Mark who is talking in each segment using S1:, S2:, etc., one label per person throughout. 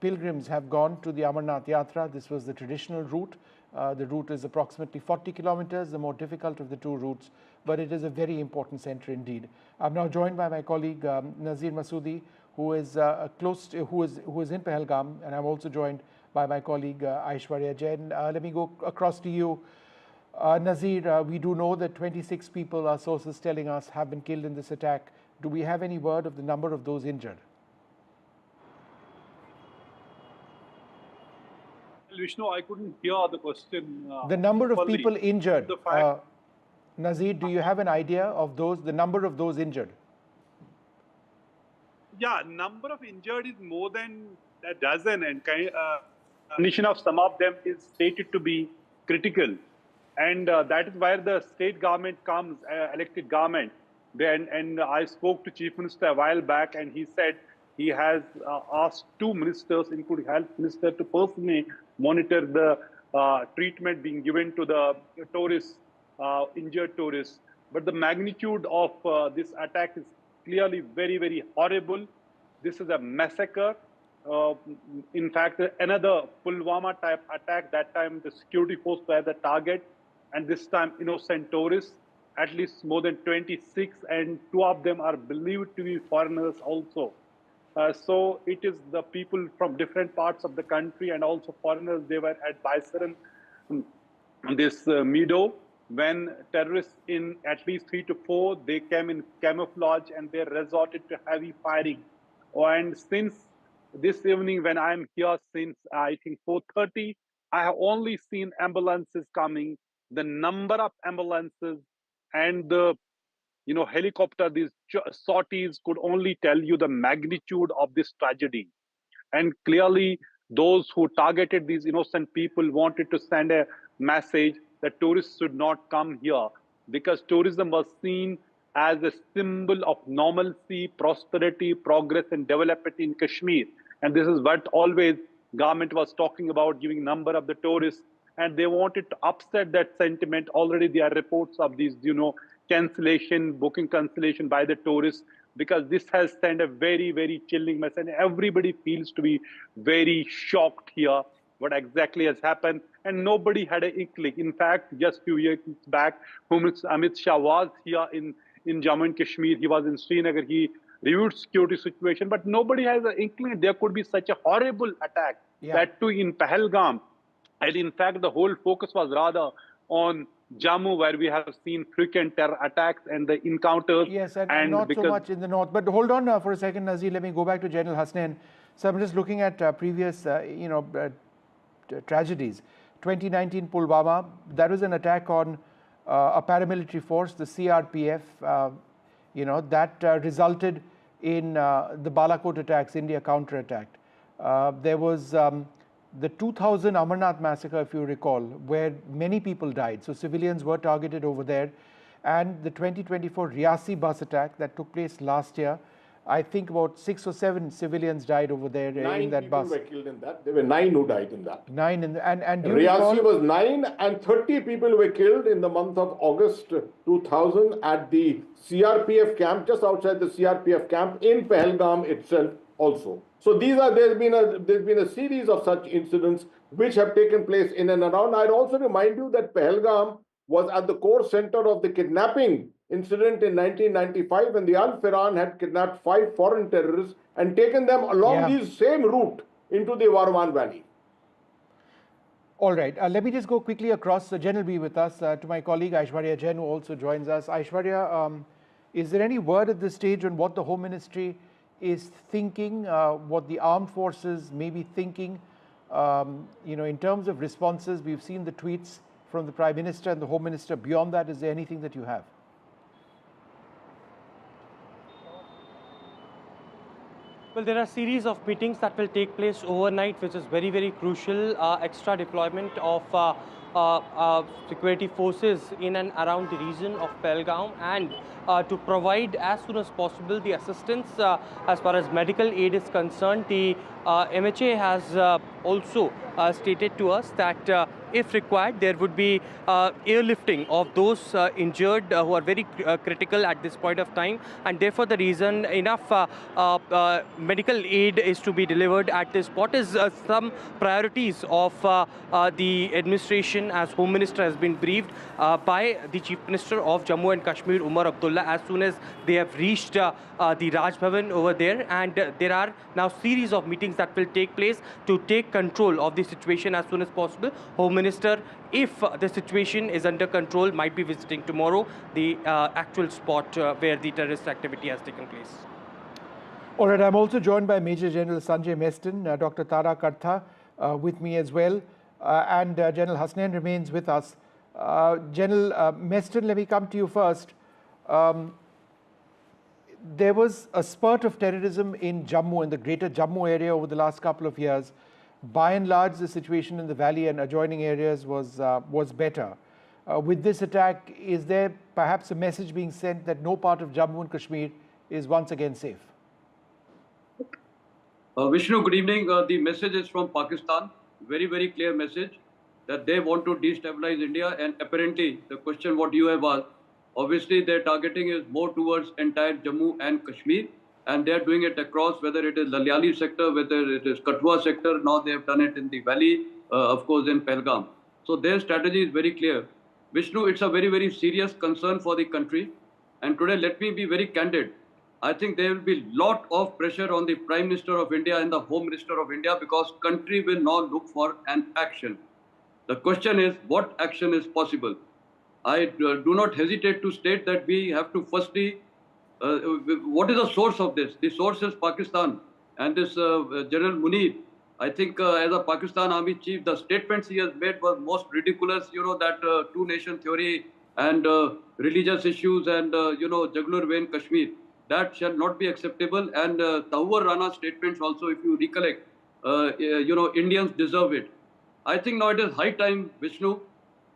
S1: pilgrims have gone to the Amarnath Yatra. This was the traditional route. The route is approximately 40 kilometers, the more difficult of the two routes, but it is a very important center indeed. I'm now joined by my colleague Nazir Masoodi, who is who is in Pahalgam, and I'm also joined by my colleague Aishwarya Jain. Let me go across to you. Nazir, we do know that 26 people, our sources telling us, have been killed in this attack. Do we have any word of the number of those injured?
S2: Vishnu, I couldn't hear the question.
S1: The number of people injured. Nazir, do you have an idea of the number of those injured?
S2: Yeah, number of injured is more than a dozen, and condition of some of them is stated to be critical. And that is where the state government comes, elected government. And I spoke to Chief Minister a while back, and he said he has asked two ministers, including Health Minister, to personally monitor the treatment being given to the tourists, injured tourists. But the magnitude of this attack is clearly very, very horrible. This is a massacre. In fact, another Pulwama type attack, that time the security force were the target, and this time innocent tourists, at least more than 26, and two of them are believed to be foreigners also. So it is the people from different parts of the country and also foreigners. They were at Baisaran, this meadow, when terrorists in at least 3 to 4, they came in camouflage and they resorted to heavy firing. And since this evening, when I'm here since I think 4:30, I have only seen ambulances coming. The number of ambulances and the helicopter, these sorties could only tell you the magnitude of this tragedy. And clearly, those who targeted these innocent people wanted to send a message that tourists should not come here, because tourism was seen as a symbol of normalcy, prosperity, progress, and development in Kashmir. And this is what always government was talking about, giving number of the tourists, and they wanted to upset that sentiment. Already there are reports of these, booking cancellation by the tourists, because this has sent a very, very chilling message. And everybody feels to be very shocked here, what exactly has happened. And nobody had an inkling. In fact, just a few years back, Minister Amit Shah was here in Jammu and Kashmir. He was in Srinagar. He reviewed security situation, but nobody has an inkling there could be such a horrible attack, that too in Pahalgam. And in fact, the whole focus was rather on Jammu, where we have seen frequent terror attacks and the encounters.
S1: Yes, and not so much in the north. But hold on for a second, Nazir. Let me go back to General Hasnain. So I'm just looking at previous, tragedies. 2019 Pulwama, that was an attack on a paramilitary force, the CRPF. That resulted in the Balakot attacks, India counter-attack. There was the 2000 Amarnath massacre, if you recall, where many people died. So civilians were targeted over there. And the 2024 Riyasi bus attack that took place last year, I think about 6 or 7 civilians died over there in that bus.
S3: 9 people were killed in that. There were 9 who died in that.
S1: 9 in the, and
S3: Riyasi was 9, and 30 people were killed in the month of August 2000 at the CRPF camp, just outside the CRPF camp in Pahalgam itself also. So there's been a series of such incidents which have taken place in and around. I'd also remind you that Pahalgam was at the core center of the kidnapping incident in 1995, when the Al Firan had kidnapped 5 foreign terrorists and taken them along this same route into the Varman Valley.
S1: All right, let me just go quickly across. Jen will be with us, to my colleague Aishwarya Jain, who also joins us. Aishwarya, is there any word at this stage on what the Home Ministry is thinking, what the armed forces may be thinking? In terms of responses, we've seen the tweets from the Prime Minister and the Home Minister. Beyond that, is there anything that you have?
S4: Well, there are a series of meetings that will take place overnight, which is very, very crucial. Extra deployment of security forces in and around the region of Pahalgam, and to provide as soon as possible the assistance as far as medical aid is concerned. The MHA has also stated to us that if required, there would be airlifting of those injured who are very critical at this point of time, and therefore the reason enough medical aid is to be delivered at this spot is some priorities of the administration, as Home Minister has been briefed by the Chief Minister of Jammu and Kashmir, Umar Abdullah, as soon as they have reached the Raj Bhavan over there, and there are now series of meetings that will take place to take control of the situation as soon as possible. Home Minister, if the situation is under control, might be visiting tomorrow the actual spot where the terrorist activity has taken place.
S1: All right, I'm also joined by Major General Sanjay Meston, Dr. Tara Kartha with me as well, and General Hasnain remains with us. General Meston, let me come to you first. There was a spurt of terrorism in Jammu, in the greater Jammu area over the last couple of years. By and large, the situation in the valley and adjoining areas was better. With this attack, is there perhaps a message being sent that no part of Jammu and Kashmir is once again safe?
S5: Vishnu, good evening. The message is from Pakistan. Very, very clear message that they want to destabilize India. And apparently, the question what you have asked, obviously their targeting is more towards entire Jammu and Kashmir. And they are doing it across, whether it is Lalyali sector, whether it is Kathua sector. Now they have done it in the valley, of course, in Pahalgam. So their strategy is very clear. Vishnu, it's a very, very serious concern for the country. And today, let me be very candid. I think there will be a lot of pressure on the Prime Minister of India and the Home Minister of India, because country will now look for an action. The question is, what action is possible? I do not hesitate to state that we have to firstly, what is the source of this? The source is Pakistan. And this General Munir, I think as a Pakistan Army Chief, the statements he has made were most ridiculous, that two-nation theory and religious issues and, jugular vein Kashmir. That shall not be acceptable. And Tahur Rana's statements also, if you recollect, Indians deserve it. I think now it is high time, Vishnu.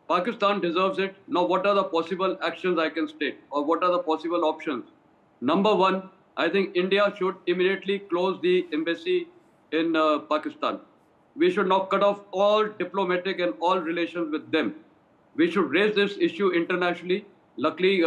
S5: Pakistan deserves it. Now, what are the possible actions I can state, or what are the possible options? Number one, I think India should immediately close the embassy in Pakistan. We should now cut off all diplomatic and all relations with them. We should raise this issue internationally. Luckily,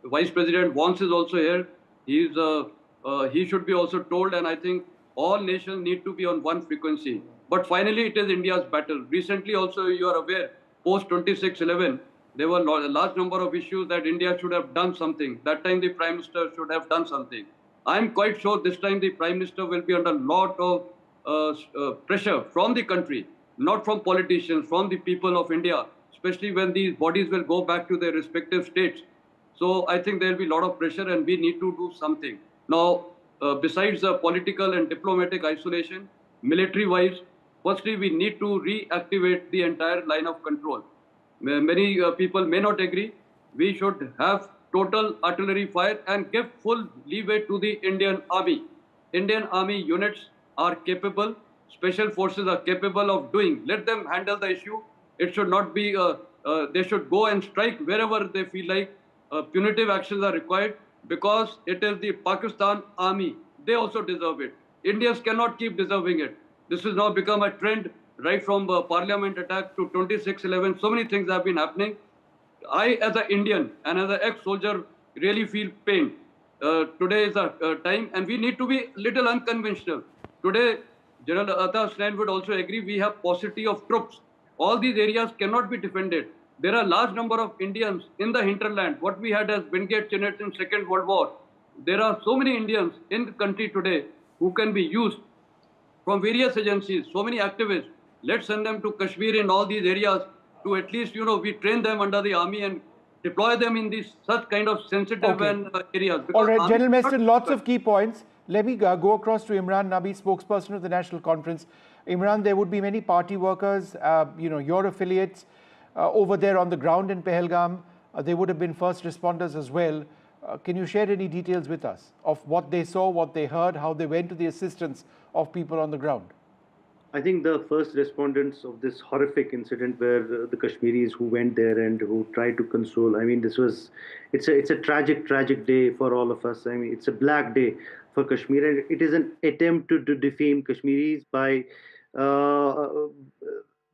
S5: Vice President Vance is also here. He should be also told, and I think all nations need to be on one frequency. But finally, it is India's battle. Recently also, you are aware, post 26/11, there were a large number of issues that India should have done something. That time the Prime Minister should have done something. I'm quite sure this time the Prime Minister will be under a lot of pressure from the country, not from politicians, from the people of India, especially when these bodies will go back to their respective states. So I think there will be a lot of pressure, and we need to do something. Now, besides the political and diplomatic isolation, military-wise, firstly, we need to reactivate the entire line of control. Many people may not agree. We should have total artillery fire and give full leeway to the Indian Army. Indian Army units are capable, special forces are capable of doing. Let them handle the issue. It should not be, they should go and strike wherever they feel like. Punitive actions are required, because it is the Pakistan Army. They also deserve it. Indians cannot keep deserving it. This has now become a trend, right from Parliament attack to 26/11. So many things have been happening. I, as an Indian and as an ex-soldier, really feel pain. Today is a time, and we need to be little unconventional. Today, General Hasnain would also agree, we have paucity of troops. All these areas cannot be defended. There are large number of Indians in the hinterland. What we had as Wingate units in Second World War. There are so many Indians in the country today who can be used from various agencies, so many activists. Let's send them to Kashmir in all these areas to at least, we train them under the army and deploy them in these such kind of sensitive areas.
S1: All right, General Meston, lots of key points. Let me go across to Imran Nabi, spokesperson of the National Conference. Imran, there would be many party workers, your affiliates over there on the ground in Pahalgam. They would have been first responders as well. Can you share any details with us of what they saw, what they heard, how they went to the assistance of people on the ground?
S6: I think the first respondents of this horrific incident were the Kashmiris who went there and who tried to console. I mean, it's a tragic day for all of us. I mean, it's a black day for Kashmir, and it is an attempt to defame Kashmiris uh,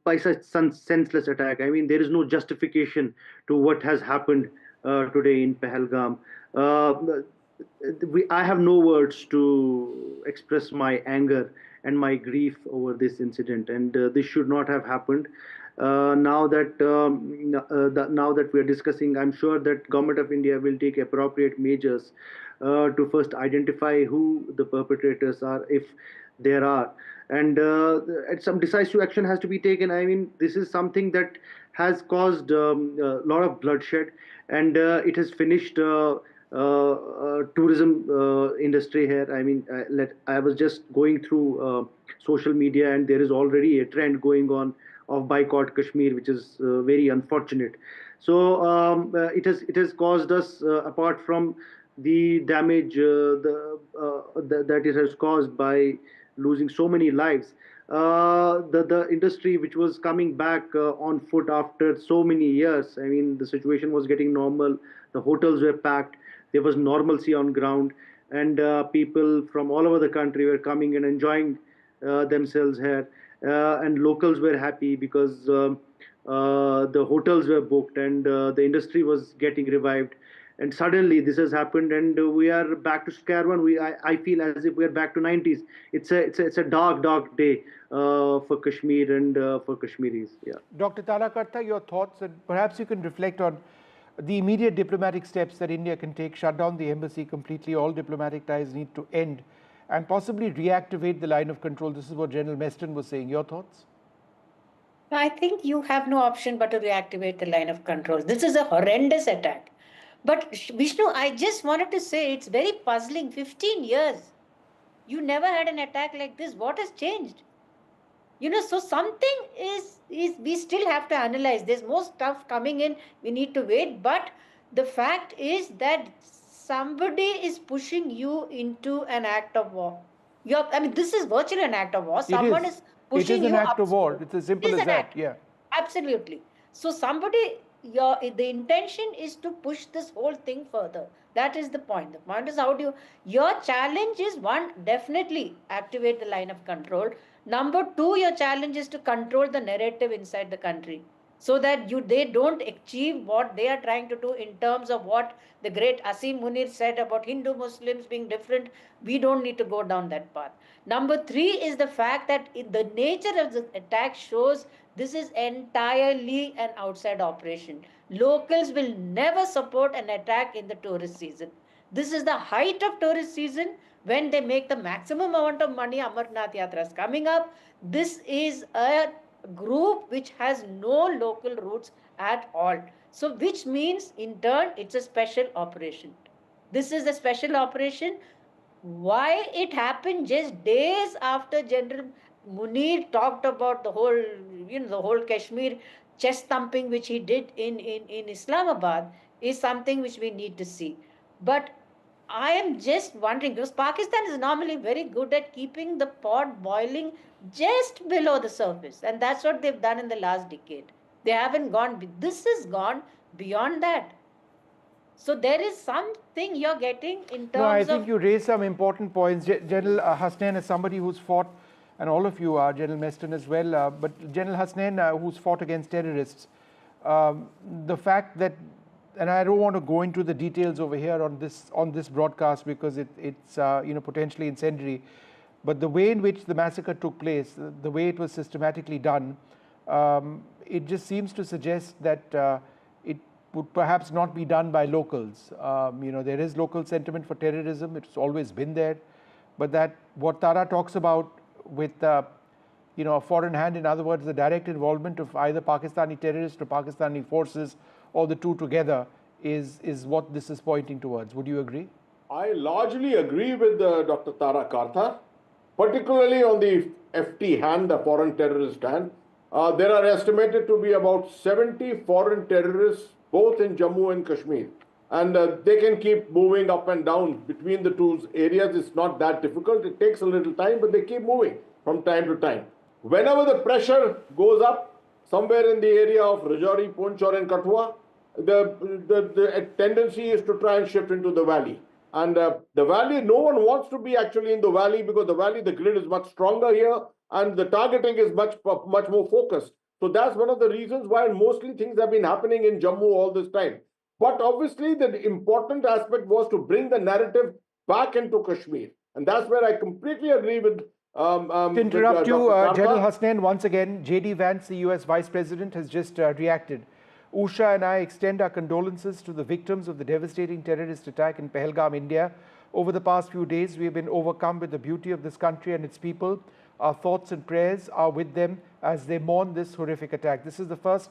S6: by such senseless attack. I mean, there is no justification to what has happened today in Pahalgam. Uh, I have no words to express my anger and my grief over this incident, and this should not have happened. Now that we are discussing, I'm sure that Government of India will take appropriate measures to first identify who the perpetrators are, if there are, and some decisive action has to be taken. I mean, this is something that has caused a lot of bloodshed, and it has finished tourism industry here. I mean, I was just going through social media, and there is already a trend going on of boycott Kashmir, which is very unfortunate. So it has caused us, apart from the damage that it has caused by losing so many lives. The industry which was coming back on foot after so many years. I mean, the situation was getting normal. The hotels were packed. There was normalcy on ground, and people from all over the country were coming and enjoying themselves here. And locals were happy because the hotels were booked, and the industry was getting revived. And suddenly this has happened, and we are back to square one. I feel as if we are back to 90s. It's a dark day for Kashmir and for Kashmiris. Yeah.
S1: Dr. Tarakarta, your thoughts, and perhaps you can reflect on the immediate diplomatic steps that India can take: shut down the embassy completely, all diplomatic ties need to end, and possibly reactivate the line of control. This is what General Meston was saying. Your thoughts?
S7: I think you have no option but to reactivate the line of control. This is a horrendous attack. But Vishnu, I just wanted to say it's very puzzling. 15 years. You never had an attack like this. What has changed? So something is we still have to analyze. There's more stuff coming in. We need to wait. But the fact is that somebody is pushing you into an act of war. This is virtually an act of war. Someone is pushing you.
S1: It is an act of war. It's as simple as that. Yeah.
S7: Absolutely. So the intention is to push this whole thing further. That is the point. The point is your challenge is, one, definitely activate the line of control. Number two, your challenge is to control the narrative inside the country, so that they don't achieve what they are trying to do in terms of what the great Asim Munir said about Hindu Muslims being different. We don't need to go down that path. Number three is the fact that the nature of the attack shows this is entirely an outside operation. Locals will never support an attack in the tourist season. This is the height of tourist season, when they make the maximum amount of money. Amarnath Yatra is coming up. This is a group which has no local roots at all. So which means in turn it's a special operation. This is a special operation. Why it happened just days after General Munir talked about the whole Kashmir chest thumping which he did in Islamabad is something which we need to see. But I am just wondering, because Pakistan is normally very good at keeping the pot boiling just below the surface, and that's what they've done in the last decade. They haven't gone, this has gone beyond that. So there is something you're getting in terms of...
S1: No, I think you raised some important points. General Hasnain, as somebody who's fought, and all of you are, General Meston as well, but General Hasnain, who's fought against terrorists, the fact that, and I don't want to go into the details over here on this broadcast because it's potentially incendiary, but the way in which the massacre took place, the way it was systematically done, it just seems to suggest that it would perhaps not be done by locals. There is local sentiment for terrorism. It's always been there. But that what Tara talks about with a foreign hand, in other words, the direct involvement of either Pakistani terrorists or Pakistani forces or the two together is what this is pointing towards. Would you agree?
S3: I largely agree with Dr. Tara Karta, particularly on the FT hand, the foreign terrorist hand. There are estimated to be about 70 foreign terrorists both in Jammu and Kashmir. And they can keep moving up and down between the two areas. It's not that difficult. It takes a little time, but they keep moving from time to time. Whenever the pressure goes up, somewhere in the area of Rajouri, Poonch, or in Kathua, the tendency is to try and shift into the valley. And the valley, no one wants to be actually in the valley because the valley, the grid is much stronger here and the targeting is much more focused. So that's one of the reasons why mostly things have been happening in Jammu all this time. But obviously the important aspect was to bring the narrative back into Kashmir. And that's where I completely agree with
S1: to interrupt you,
S3: Dr.
S1: General
S3: Karta.
S1: Hasnain, once again, J.D. Vance, the U.S. Vice President, has just reacted. Usha and I extend our condolences to the victims of the devastating terrorist attack in Pahalgam, India. Over the past few days, we have been overcome with the beauty of this country and its people. Our thoughts and prayers are with them as they mourn this horrific attack. This is the first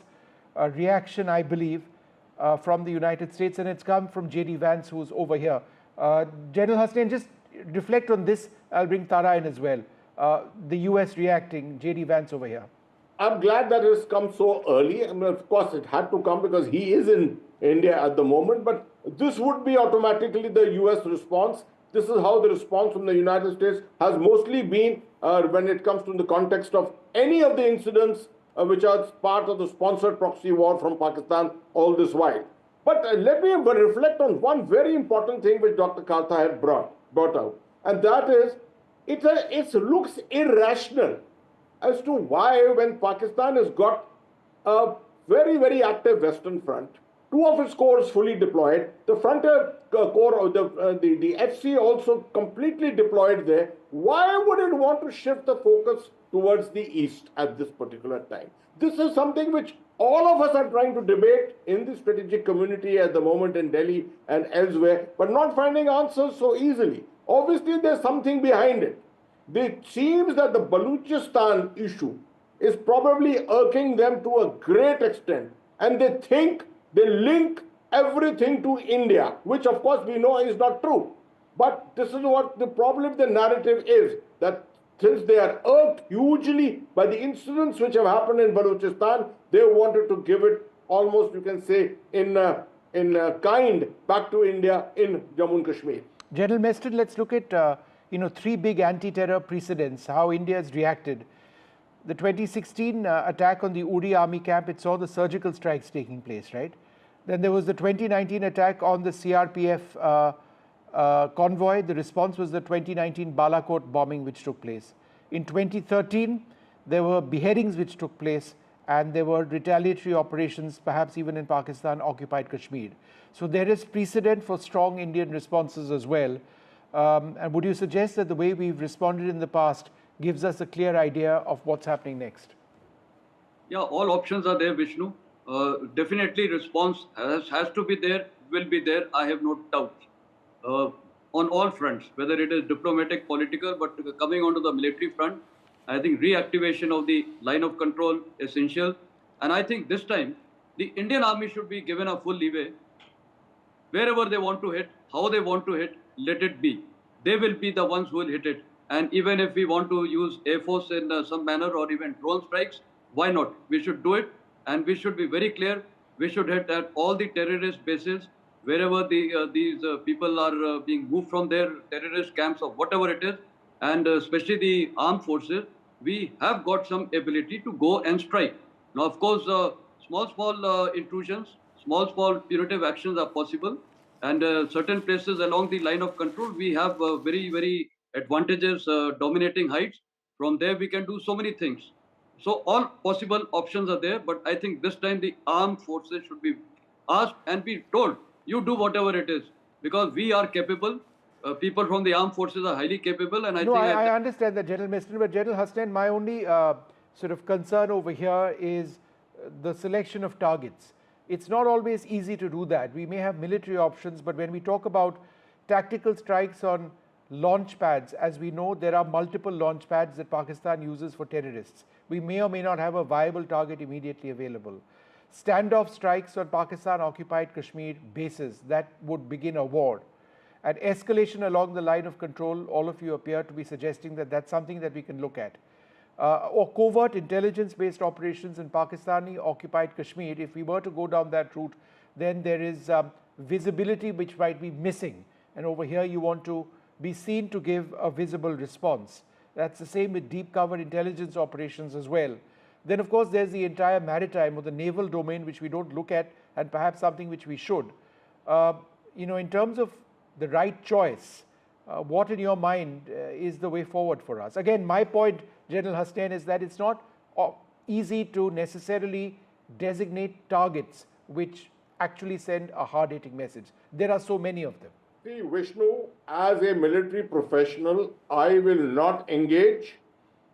S1: reaction, I believe, from the United States, and it's come from J.D. Vance, who's over here. General Hasnain, just reflect on this. I'll bring Tara in as well. The US reacting, J.D. Vance over here.
S3: I'm glad that it has come so early. I mean, of course, it had to come because he is in India at the moment, but this would be automatically the US response. This is how the response from the United States has mostly been when it comes to the context of any of the incidents which are part of the sponsored proxy war from Pakistan all this while. But let me reflect on one very important thing which Dr. Karta had brought out, and that is it looks irrational as to why, when Pakistan has got a very, very active Western Front, two of its corps fully deployed, the frontier corps, the FC also completely deployed there, why would it want to shift the focus towards the east at this particular time? This is something which all of us are trying to debate in the strategic community at the moment in Delhi and elsewhere, but not finding answers so easily. Obviously, there's something behind it. It seems that the Balochistan issue is probably irking them to a great extent, and they think they link everything to India, which of course we know is not true. But this is what the problem, the narrative is, that since they are irked hugely by the incidents which have happened in Balochistan, they wanted to give it almost, you can say, in kind back to India in Jammu and Kashmir.
S1: General Meston, let's look at three big anti-terror precedents, how India has reacted. The 2016 attack on the Uri army camp, it saw the surgical strikes taking place, right? Then there was the 2019 attack on the CRPF convoy. The response was the 2019 Balakot bombing which took place. In 2013, there were beheadings which took place, and there were retaliatory operations, perhaps even in Pakistan, occupied Kashmir. So there is precedent for strong Indian responses as well. And would you suggest that the way we've responded in the past gives us a clear idea of what's happening next?
S5: Yeah, all options are there, Vishnu. Definitely response has to be there, will be there, I have no doubt. On all fronts, whether it is diplomatic, political, but coming onto the military front, I think reactivation of the line of control is essential. And I think this time, the Indian army should be given a full leeway. Wherever they want to hit, how they want to hit, let it be. They will be the ones who will hit it. And even if we want to use Air Force in some manner or even drone strikes, why not? We should do it, and we should be very clear. We should hit at all the terrorist bases, wherever these people are being moved from their terrorist camps or whatever it is, and especially the armed forces, we have got some ability to go and strike. Now, of course, small intrusions, small punitive actions are possible, and certain places along the line of control, we have very, very advantageous dominating heights. From there, we can do so many things. So all possible options are there, but I think this time the armed forces should be asked and be told, you do whatever it is, because we are capable. People from the armed forces are highly capable, and
S1: I understand that, General Meston, but General Hasnain, my only sort of concern over here is the selection of targets. It's not always easy to do that. We may have military options, but when we talk about tactical strikes on launch pads, as we know, there are multiple launch pads that Pakistan uses for terrorists. We may or may not have a viable target immediately available. Standoff strikes on Pakistan-occupied Kashmir bases, that would begin a war. And escalation along the line of control, all of you appear to be suggesting that that's something that we can look at. Or covert intelligence-based operations in Pakistani-occupied Kashmir, if we were to go down that route, then there is visibility which might be missing. And over here you want to be seen to give a visible response. That's the same with deep cover intelligence operations as well. Then of course there's the entire maritime or the naval domain which we don't look at, and perhaps something which we should. In terms of the right choice? What in your mind is the way forward for us? Again, my point, General Hasnain, is that it's not easy to necessarily designate targets which actually send a hard-hitting message. There are so many of them.
S3: See, Vishnu, as a military professional, I will not engage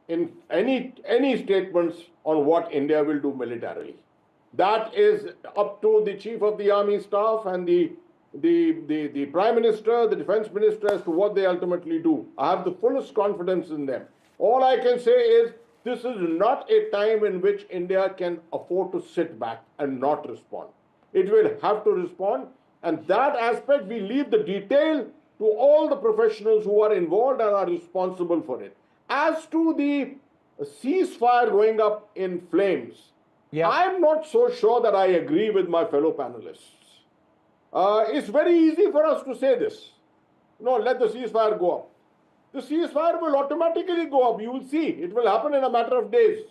S3: in any statements on what India will do militarily. That is up to the Chief of the Army Staff and the Prime Minister, the Defense Minister, as to what they ultimately do. I have the fullest confidence in them. All I can say is this is not a time in which India can afford to sit back and not respond. It will have to respond, and that aspect we leave the detail to all the professionals who are involved and are responsible for it. As to the ceasefire going up in flames, I'm not so sure that I agree with my fellow panelists. It's very easy for us to say this. No, let the ceasefire go up. The ceasefire will automatically go up. You will see. It will happen in a matter of days.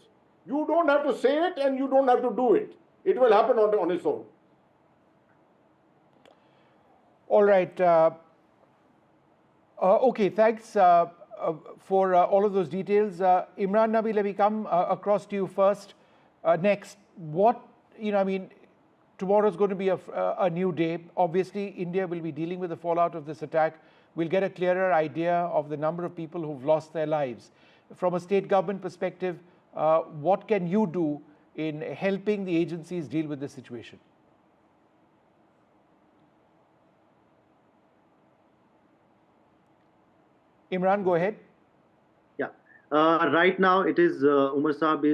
S3: You don't have to say it and you don't have to do it. It will happen on its own.
S1: All right. Okay, thanks for all of those details. Imran Nabi, let me come across to you first. Next, tomorrow is going to be a new day. Obviously, India will be dealing with the fallout of this attack. We'll get a clearer idea of the number of people who've lost their lives. From a state government perspective, what can you do in helping the agencies deal with this situation? Imran, go ahead.
S6: Yeah. Right now, it is Umar Saab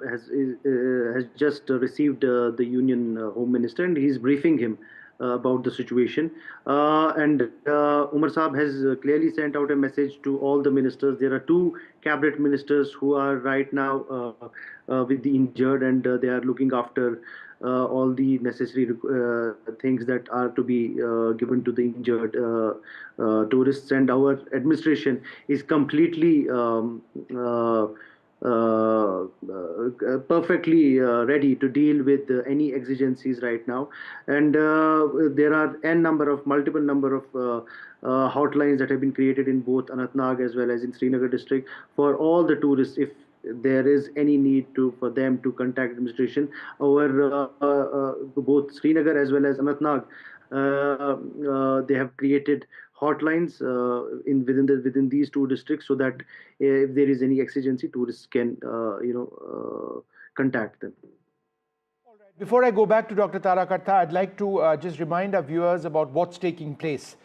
S6: has just received the Union Home Minister, and he's briefing him about the situation. And Umar Saab has clearly sent out a message to all the ministers. There are 2 cabinet ministers who are right now with the injured, and they are looking after all the necessary things that are to be given to the injured tourists. And our administration is completely perfectly ready to deal with any exigencies right now. And there are multiple number of hotlines that have been created in both Anantnag as well as in Srinagar district for all the tourists. If there is any need for them to contact administration, our both Srinagar as well as Anantnag, they have created hotlines within these 2 districts, so that if there is any exigency, tourists can contact them.
S1: All right. Before I go back to Dr. Tara Karta, I'd like to just remind our viewers about what's taking place.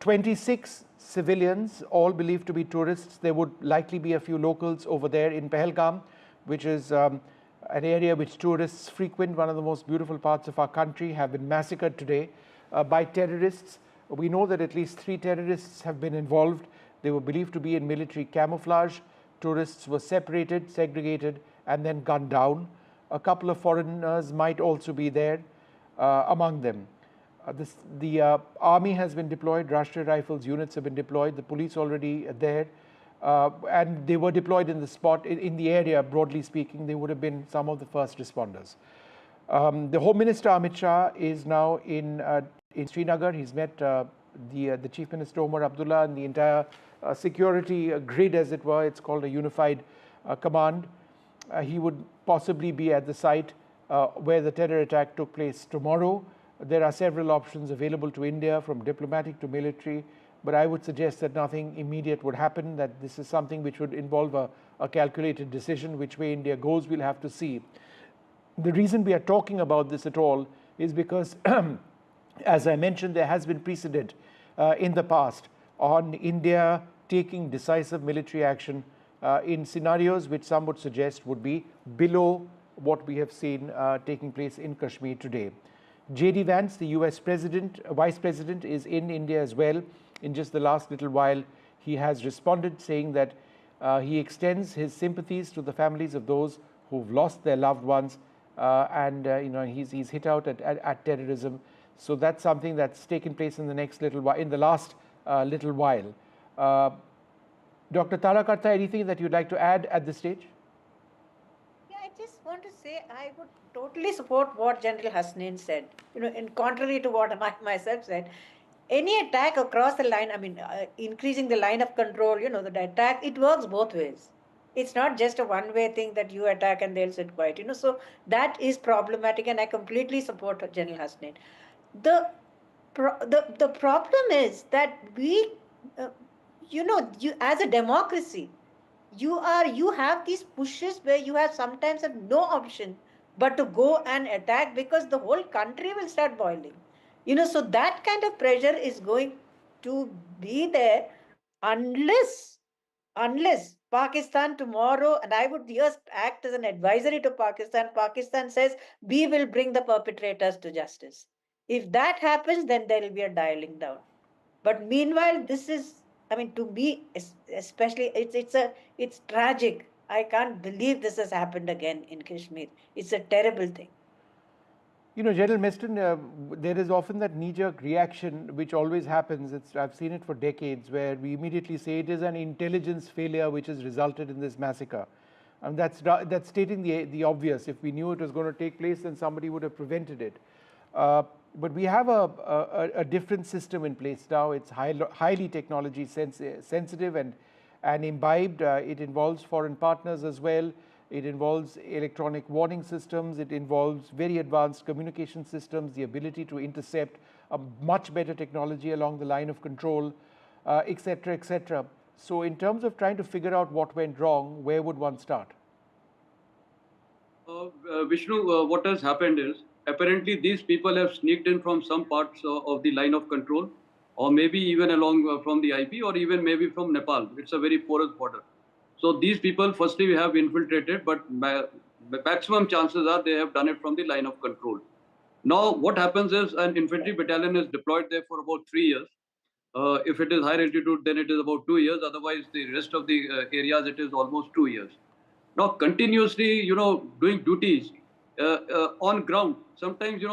S1: 26 civilians, all believed to be tourists. There would likely be a few locals over there in Pahalgam, which is an area which tourists frequent, one of the most beautiful parts of our country, have been massacred today by terrorists. We know that at least 3 terrorists have been involved. They were believed to be in military camouflage. Tourists were separated, segregated, and then gunned down. A couple of foreigners might also be there among them. The army has been deployed, Rashtriya Rifles units have been deployed, the police already there, and they were deployed in the spot, in the area, broadly speaking. They would have been some of the first responders. The Home Minister Amit Shah is now in Srinagar. He's met the Chief Minister Omar Abdullah and the entire security grid, as it were. It's called a unified command. He would possibly be at the site where the terror attack took place tomorrow. There are several options available to India, from diplomatic to military, but I would suggest that nothing immediate would happen, that this is something which would involve a calculated decision. Which way India goes, we'll have to see. The reason we are talking about this at all is because, as I mentioned, there has been precedent in the past on India taking decisive military action in scenarios which some would suggest would be below what we have seen taking place in Kashmir today. J.D. Vance, the US Vice President, is in India as well. In just the last little while, he has responded, saying that he extends his sympathies to the families of those who've lost their loved ones, and he's hit out at terrorism. So that's something that's taken place in the last little while. Dr. Tara Karta, anything that you'd like to add at this stage?
S7: Yeah, I just want to say I would totally support what General Hasnain said. In contrary to what I myself said, any attack across the line, I mean, increasing the line of control, the attack, it works both ways. It's not just a one-way thing that you attack and they'll sit quiet, So that is problematic, and I completely support General Hasnain. The problem is that we, uh, you as a democracy, you have these pushes where you have sometimes have no option but to go and attack, because the whole country will start boiling. So that kind of pressure is going to be there unless Pakistan tomorrow, and I would just act as an advisory to Pakistan says we will bring the perpetrators to justice. If that happens, then there will be a dialing down. But meanwhile, this is, I mean, to me, especially, it's tragic. I can't believe this has happened again in Kashmir. It's a terrible thing.
S1: General Meston, there is often that knee-jerk reaction which always happens. I've seen it for decades, where we immediately say it is an intelligence failure which has resulted in this massacre. And that's stating the obvious. If we knew it was going to take place, then somebody would have prevented it. But we have a different system in place now. It's highly technology sensitive and imbibed. It involves foreign partners as well. It involves electronic warning systems. It involves very advanced communication systems, the ability to intercept, a much better technology along the line of control, et cetera, et cetera. So in terms of trying to figure out what went wrong, where would one start?
S5: Vishnu, what has happened is, apparently these people have sneaked in from some parts of the line of control, or maybe even along from the IP, or even maybe from Nepal. It's a very porous border. So these people, firstly, we have infiltrated, but maximum chances are they have done it from the line of control. Now, what happens is an infantry battalion is deployed there for about 3 years. If it is high altitude, then it is about 2 years. Otherwise, the rest of the areas, it is almost 2 years. Now, continuously, doing duties on ground. Sometimes,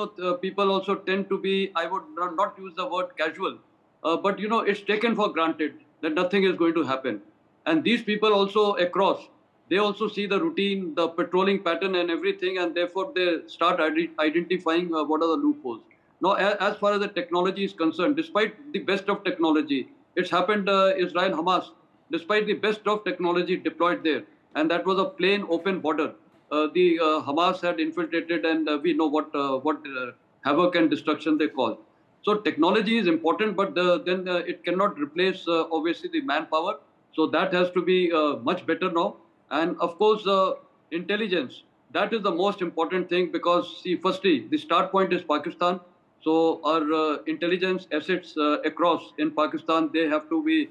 S5: people also tend to be, I would not use the word casual, but, it's taken for granted that nothing is going to happen. And these people also across, they also see the routine, the patrolling pattern and everything, and therefore they start identifying what are the loopholes. Now, as far as the technology is concerned, despite the best of technology, it's happened Israel Hamas, despite the best of technology deployed there, and that was a plain open border. The Hamas had infiltrated, and we know what havoc and destruction they caused. So technology is important, but then it cannot replace obviously the manpower. So that has to be much better now. And of course, intelligence. That is the most important thing, because see, firstly, the start point is Pakistan. So our intelligence assets across in Pakistan, they have to be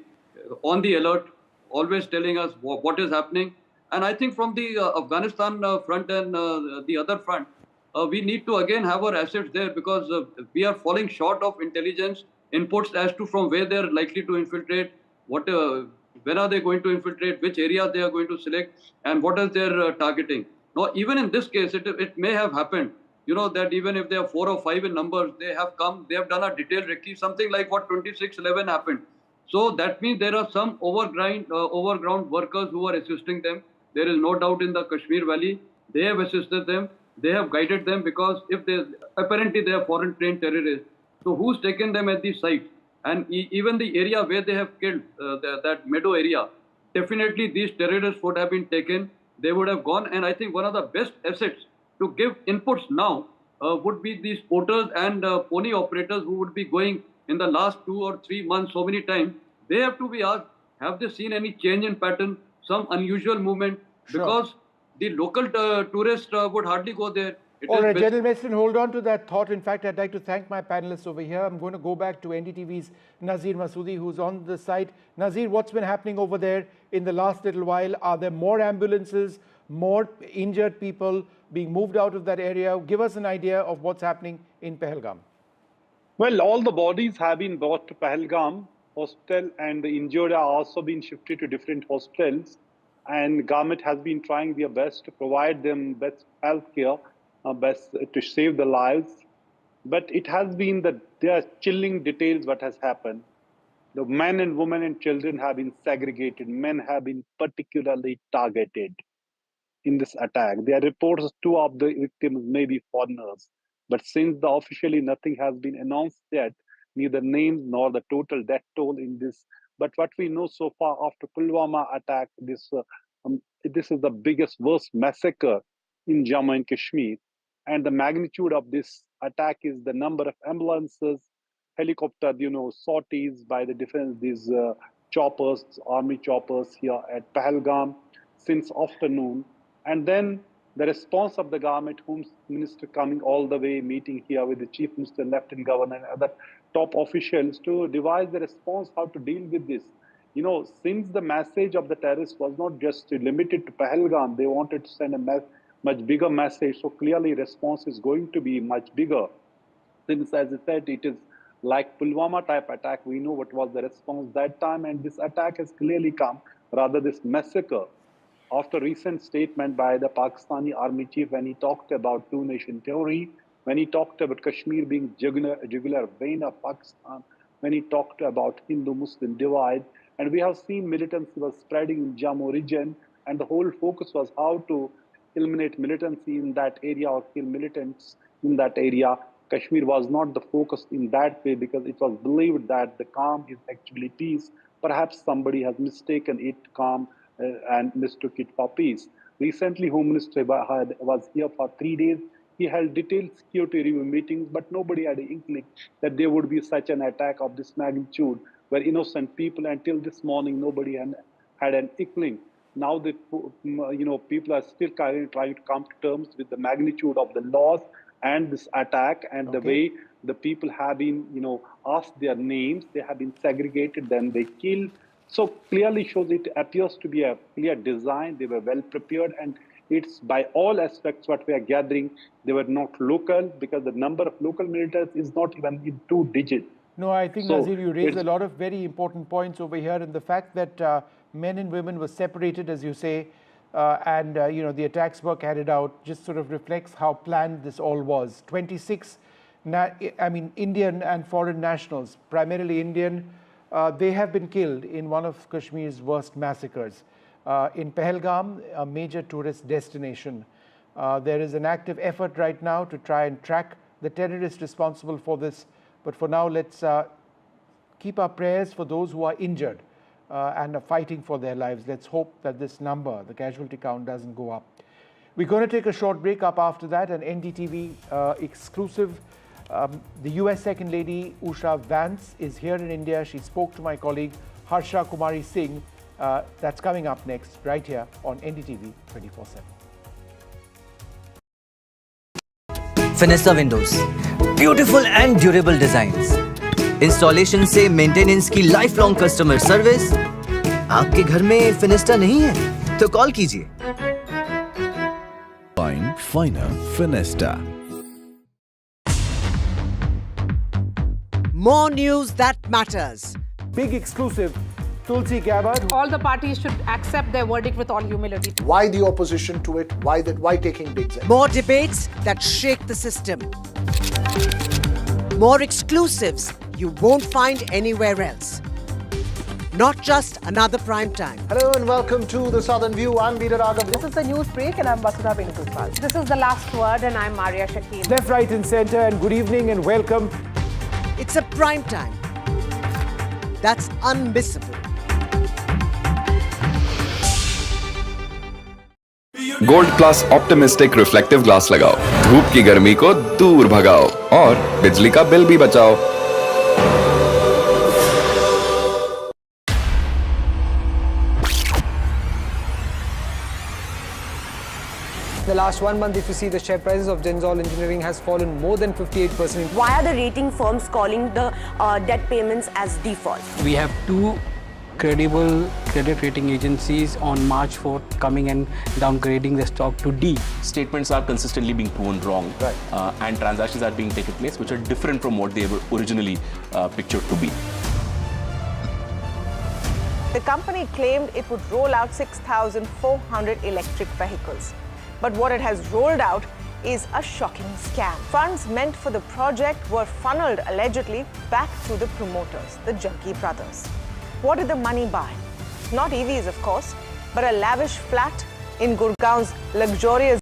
S5: on the alert, always telling us what is happening. And I think from the Afghanistan front and the other front, we need to again have our assets there, because we are falling short of intelligence inputs as to from where they are likely to infiltrate, when are they going to infiltrate, which areas they are going to select, and what is their targeting. Now, even in this case, it may have happened, that even if they are 4 or 5 in numbers, they have done a detailed recce, something like what 26/11 happened. So that means there are some overground workers who are assisting them. There is no doubt in the Kashmir Valley, they have assisted them, they have guided them, because if apparently they are foreign trained terrorists. So who's taken them at the site? And even the area where they have killed, that meadow area, definitely these terrorists would have been taken. They would have gone. And I think one of the best assets to give inputs now would be these porters and pony operators who would be going in the last 2 or 3 months so many times. They have to be asked, have they seen any change in pattern, some unusual movement?
S1: Sure.
S5: Because the local tourists would hardly go there.
S1: All right, General Meston, hold on to that thought. In fact, I'd like to thank my panelists over here. I'm going to go back to NDTV's Nazir Masoodi, who's on the site. Nazir, what's been happening over there in the last little while? Are there more ambulances, more injured people being moved out of that area? Give us an idea of what's happening in Pahalgam.
S2: Well, all the bodies have been brought to Pahalgam hostel, and the injured are also being shifted to different hostels. And government has been trying their best to provide them best health care, best to save the lives. But it has been that there are chilling details what has happened. The men and women and children have been segregated. Men have been particularly targeted in this attack. There are reports 2 of the victims may be foreigners. But since officially nothing has been announced yet, neither names nor the total death toll in this. But what we know so far after Pulwama attack, this is the biggest, worst massacre in Jammu and Kashmir. And the magnitude of this attack is the number of ambulances, helicopter, sorties by the defense, these choppers, army choppers here at Pahalgam since afternoon. And then the response of the government, Home Minister coming all the way, meeting here with the Chief Minister, Lieutenant Governor, and other top officials to devise the response how to deal with this. Since the message of the terrorists was not just limited to Pahalgam, they wanted to send a much bigger message. So clearly response is going to be much bigger. Since, as I said, it is like Pulwama type attack, we know what was the response that time, and this attack has clearly come, rather this massacre, after recent statement by the Pakistani army chief when he talked about two-nation theory, when he talked about Kashmir being jugular vein of Pakistan, when he talked about Hindu-Muslim divide. And we have seen militancy was spreading in Jammu region, and the whole focus was how to eliminate militancy in that area or kill militants in that area. Kashmir was not the focus in that way because it was believed that the calm is actually peace. Perhaps somebody has mistaken it calm and mistook it for peace. Recently, Home Minister was here for 3 days. He held detailed security review meetings, but nobody had an inkling that there would be such an attack of this magnitude, where innocent people, until this morning, nobody had an inkling. Now that people are still trying to come to terms with the magnitude of the loss and this attack, and the way the people have been, asked their names, they have been segregated, then they killed. So clearly shows it appears to be a clear design. They were well prepared, and it's by all aspects what we are gathering. They were not local because the number of local militaries is not even in 2 digits.
S1: No, I think, Nazir, you raised a lot of very important points over here, and the fact that men and women were separated, as you say, and the attacks were carried out just sort of reflects how planned this all was. 26, Indian and foreign nationals, primarily Indian, they have been killed in one of Kashmir's worst massacres. In Pahalgam, a major tourist destination. There is an active effort right now to try and track the terrorists responsible for this. But for now, let's keep our prayers for those who are injured and are fighting for their lives. Let's hope that this number, the casualty count, doesn't go up. We're going to take a short break. Up after that, an NDTV exclusive. The US Second Lady Usha Vance is here in India. She spoke to my colleague Harsha Kumari Singh. That's coming up next, right here on NDTV 24/7.
S8: Fenesta Windows, beautiful and durable designs. Installation से maintenance की life long customer service. आपके घर में फिनेस्टा नहीं है तो call कीजिए.
S9: Find Finer Fenesta.
S10: More news that matters.
S1: Big exclusive. Tulsi Gabbard.
S11: All the parties should accept their verdict with all humility.
S12: Why the opposition to it? Why taking bigs?
S10: More debates that shake the system. More exclusives you won't find anywhere else. Not just another prime time.
S12: Hello and welcome to The Southern View. I'm Veera Raghav.
S11: This is the news break and I'm Vasudha Venugopal. This is the last word and I'm Maria Shakil.
S1: Left, right and centre, and good evening and welcome.
S10: It's a prime time that's unmissable.
S13: Gold plus optimistic reflective glass लगाओ, धूप की गर्मी को दूर भगाओ और बिजली का बिल भी बचाओ.
S14: The last 1 month, if you see, the share prices of Genzol Engineering has fallen more than 58%.
S15: Why are the rating firms calling the debt payments as default?
S16: We have 2 credible credit rating agencies on March 4th coming and downgrading the stock to D.
S17: Statements are consistently being proven wrong, and transactions are being taken place which are different from what they were originally pictured to be.
S18: The company claimed it would roll out 6,400 electric vehicles. But what it has rolled out is a shocking scam. Funds meant for the project were funneled allegedly back to the promoters, the Jaggi brothers. What did the money buy? Not EVs, of course, but a lavish flat in Gurgaon's luxurious.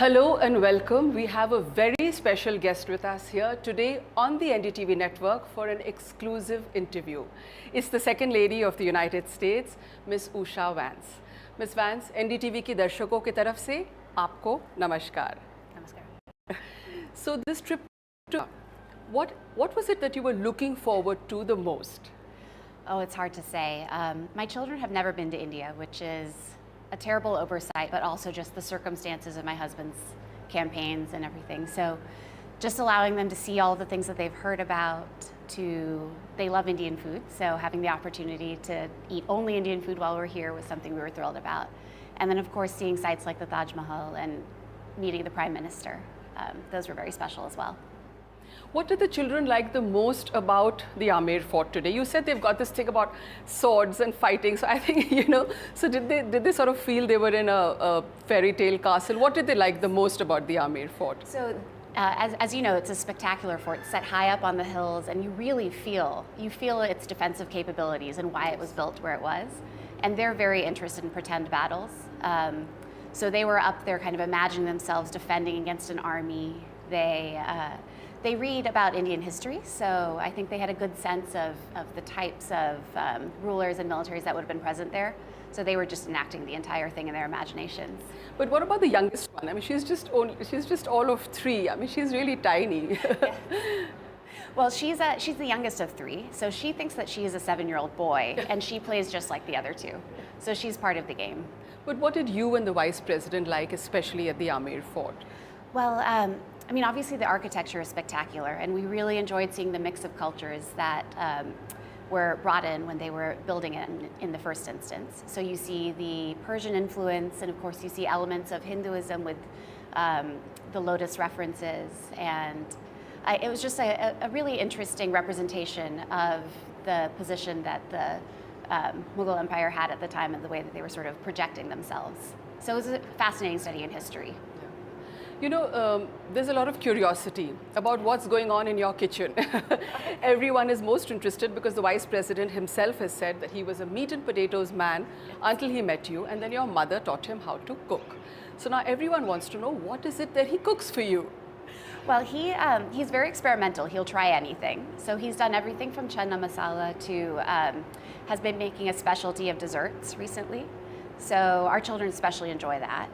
S19: Hello and welcome. We have a very special guest with us here today on the NDTV network for an exclusive interview. It's the Second Lady of the United States, Miss Usha Vance. Miss Vance, NDTV की दर्शकों की तरफ से आपको नमस्कार.
S20: Namaskar.
S19: So this trip to what was it that you were looking forward to the most?
S20: Oh, it's hard to say. My children have never been to India, which is a terrible oversight, but also just the circumstances of my husband's campaigns and everything. So just allowing them to see all the things that they've heard about, they love Indian food, so having the opportunity to eat only Indian food while we're here was something we were thrilled about. And then of course seeing sites like the Taj Mahal and meeting the Prime Minister, those were very special as well.
S19: What did the children like the most about the Amer Fort today? You said they've got this thing about swords and fighting. So I think, so did they sort of feel they were in a fairy tale castle? What did they like the most about the Amer Fort?
S20: So as you know, it's a spectacular fort set high up on the hills, and you really feel its defensive capabilities and why it was built where it was. And they're very interested in pretend battles. So they were up there kind of imagining themselves defending against an army. They read about Indian history, so I think they had a good sense of the types of rulers and militaries that would have been present there. So they were just enacting the entire thing in their imaginations.
S19: But what about the youngest one? I mean, she's just all of 3. I mean, she's really tiny.
S20: Yeah. Well, she's the youngest of 3, so she thinks that she is a 7-year-old boy, and she plays just like the other 2. So she's part of the game.
S19: But what did you and the Vice President like, especially at the Amer Fort?
S20: Well, I mean, obviously the architecture is spectacular, and we really enjoyed seeing the mix of cultures that were brought in when they were building it in the first instance. So you see the Persian influence, and of course you see elements of Hinduism with the lotus references, and it was just a really interesting representation of the position that the Mughal Empire had at the time and the way that they were sort of projecting themselves. So it was a fascinating study in history.
S19: There's a lot of curiosity about what's going on in your kitchen. Everyone is most interested because the Vice President himself has said that he was a meat and potatoes man until he met you, and then your mother taught him how to cook. So now everyone wants to know, what is it that he cooks for you?
S20: Well, he's very experimental. He'll try anything. So he's done everything from chana masala to has been making a specialty of desserts recently. So our children especially enjoy that.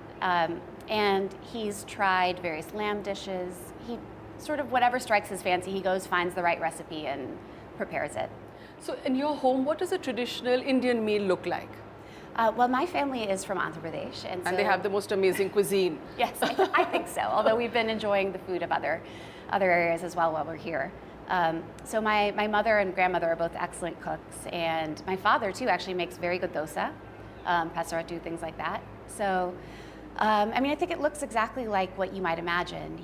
S20: And he's tried various lamb dishes. He sort of, whatever strikes his fancy, he goes, finds the right recipe and prepares it.
S19: So in your home, what does a traditional Indian meal look like?
S20: Well, my family is from Andhra Pradesh. And
S19: they have the most amazing cuisine.
S20: Yes, I think so, although we've been enjoying the food of other areas as well while we're here. So my mother and grandmother are both excellent cooks, and my father too actually makes very good dosa, pasaratu, things like that. So I mean, I think it looks exactly like what you might imagine.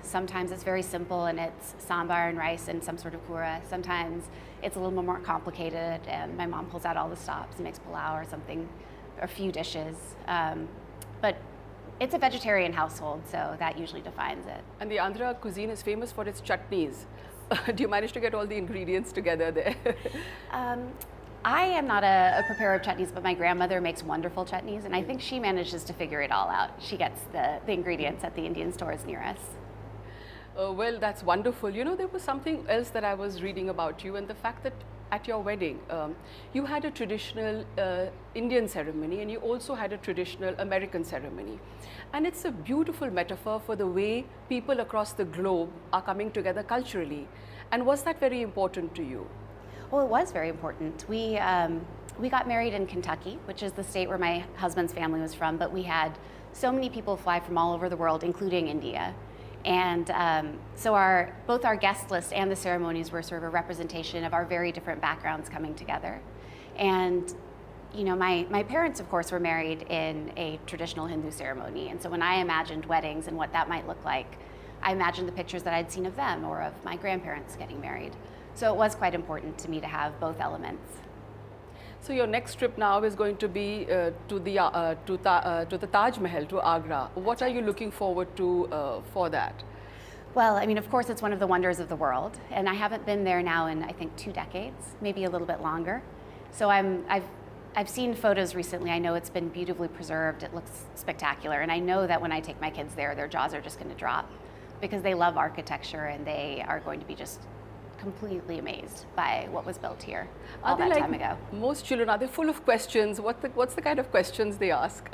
S20: Sometimes it's very simple and it's sambar and rice and some sort of kura. Sometimes it's a little more complicated, and my mom pulls out all the stops and makes pulao or something, or a few dishes. But it's a vegetarian household, so that usually defines it.
S19: And the Andhra cuisine is famous for its chutneys. Do you manage to get all the ingredients together there?
S20: I am not a preparer of chutneys, but my grandmother makes wonderful chutneys, and I think she manages to figure it all out. She gets the ingredients at the Indian stores near us.
S19: Well, that's wonderful. There was something else that I was reading about you, and the fact that at your wedding, you had a traditional Indian ceremony, and you also had a traditional American ceremony. And it's a beautiful metaphor for the way people across the globe are coming together culturally. And was that very important to you?
S20: Well, it was very important. We got married in Kentucky, which is the state where my husband's family was from, but we had so many people fly from all over the world, including India. And so both our guest list and the ceremonies were sort of a representation of our very different backgrounds coming together. And my parents, of course, were married in a traditional Hindu ceremony. And so when I imagined weddings and what that might look like, I imagined the pictures that I'd seen of them or of my grandparents getting married. So it was quite important to me to have both elements.
S19: So your next trip now is going to be to the Taj Mahal, to Agra. What are you looking forward to for that?
S20: Well, I mean, of course, it's one of the wonders of the world, and I haven't been there now in, I think, 2 decades, maybe a little bit longer. So I've I've seen photos recently. I know it's been beautifully preserved. It looks spectacular. And I know that when I take my kids there, their jaws are just going to drop because they love architecture and they are going to be just completely amazed by what was built here all that time ago.
S19: Most children, are they full of questions? What's the kind of questions they ask?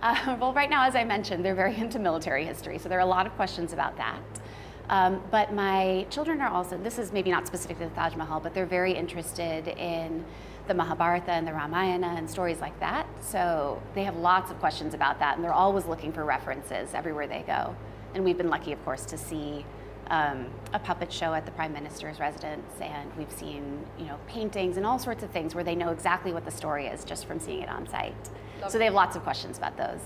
S20: Well, right now, as I mentioned, they're very into military history. So there are a lot of questions about that. But my children are also, this is maybe not specific to the Taj Mahal, but they're very interested in the Mahabharata and the Ramayana and stories like that. So they have lots of questions about that, and they're always looking for references everywhere they go. And we've been lucky, of course, to see a puppet show at the Prime Minister's residence, and we've seen, paintings and all sorts of things where they know exactly what the story is just from seeing it on site. So they have lots of questions about those.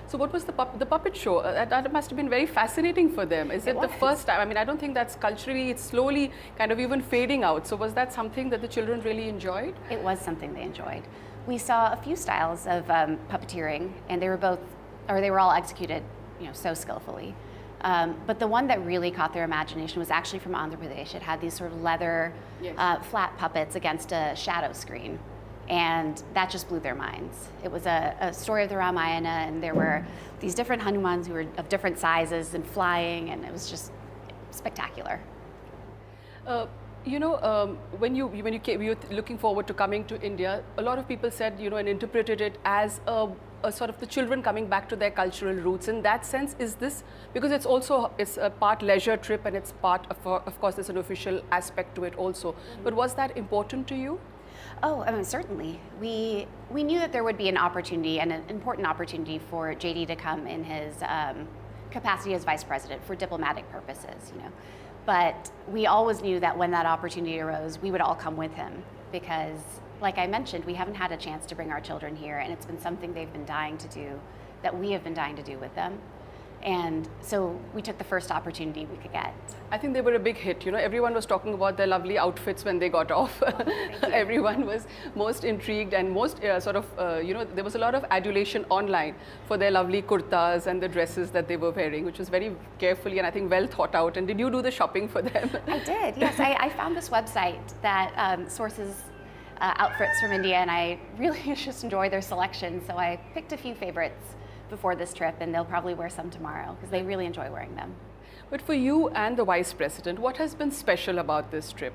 S19: So what was the puppet show? That must have been very fascinating for them. Is it the first time? I mean, I don't think that's culturally, it's slowly kind of even fading out. So was that something that the children really enjoyed?
S20: It was something they enjoyed. We saw a few styles of puppeteering, and they were all executed, so skillfully. But the one that really caught their imagination was actually from Andhra Pradesh. It had these sort of leather, flat puppets against a shadow screen. And that just blew their minds. It was a story of the Ramayana, and there were these different Hanumans who were of different sizes and flying, and it was just spectacular.
S19: When you were looking forward to coming to India, a lot of people said, and interpreted it as a sort of the children coming back to their cultural roots. In that sense, is this, because it's a part leisure trip and it's part of course there's an official aspect to it also. But was that important to you?
S20: Oh, I mean, certainly. We knew that there would be an opportunity, and an important opportunity for JD to come in his capacity as vice president for diplomatic purposes, But we always knew that when that opportunity arose, we would all come with him because, like I mentioned, we haven't had a chance to bring our children here, and it's been something they've been dying to do, that we have been dying to do with them. And so we took the first opportunity we could get.
S19: I think they were a big hit. Everyone was talking about their lovely outfits when they got off. Everyone was most intrigued and most there was a lot of adulation online for their lovely kurtas and the dresses that they were wearing, which was very carefully and I think well thought out. And did you do the shopping for them?
S20: I did, yes. I found this website that sources outfits from India, and I really just enjoy their selection. So I picked a few favorites before this trip, and they'll probably wear some tomorrow because they really enjoy wearing them.
S19: But for you and the Vice President, what has been special about this trip?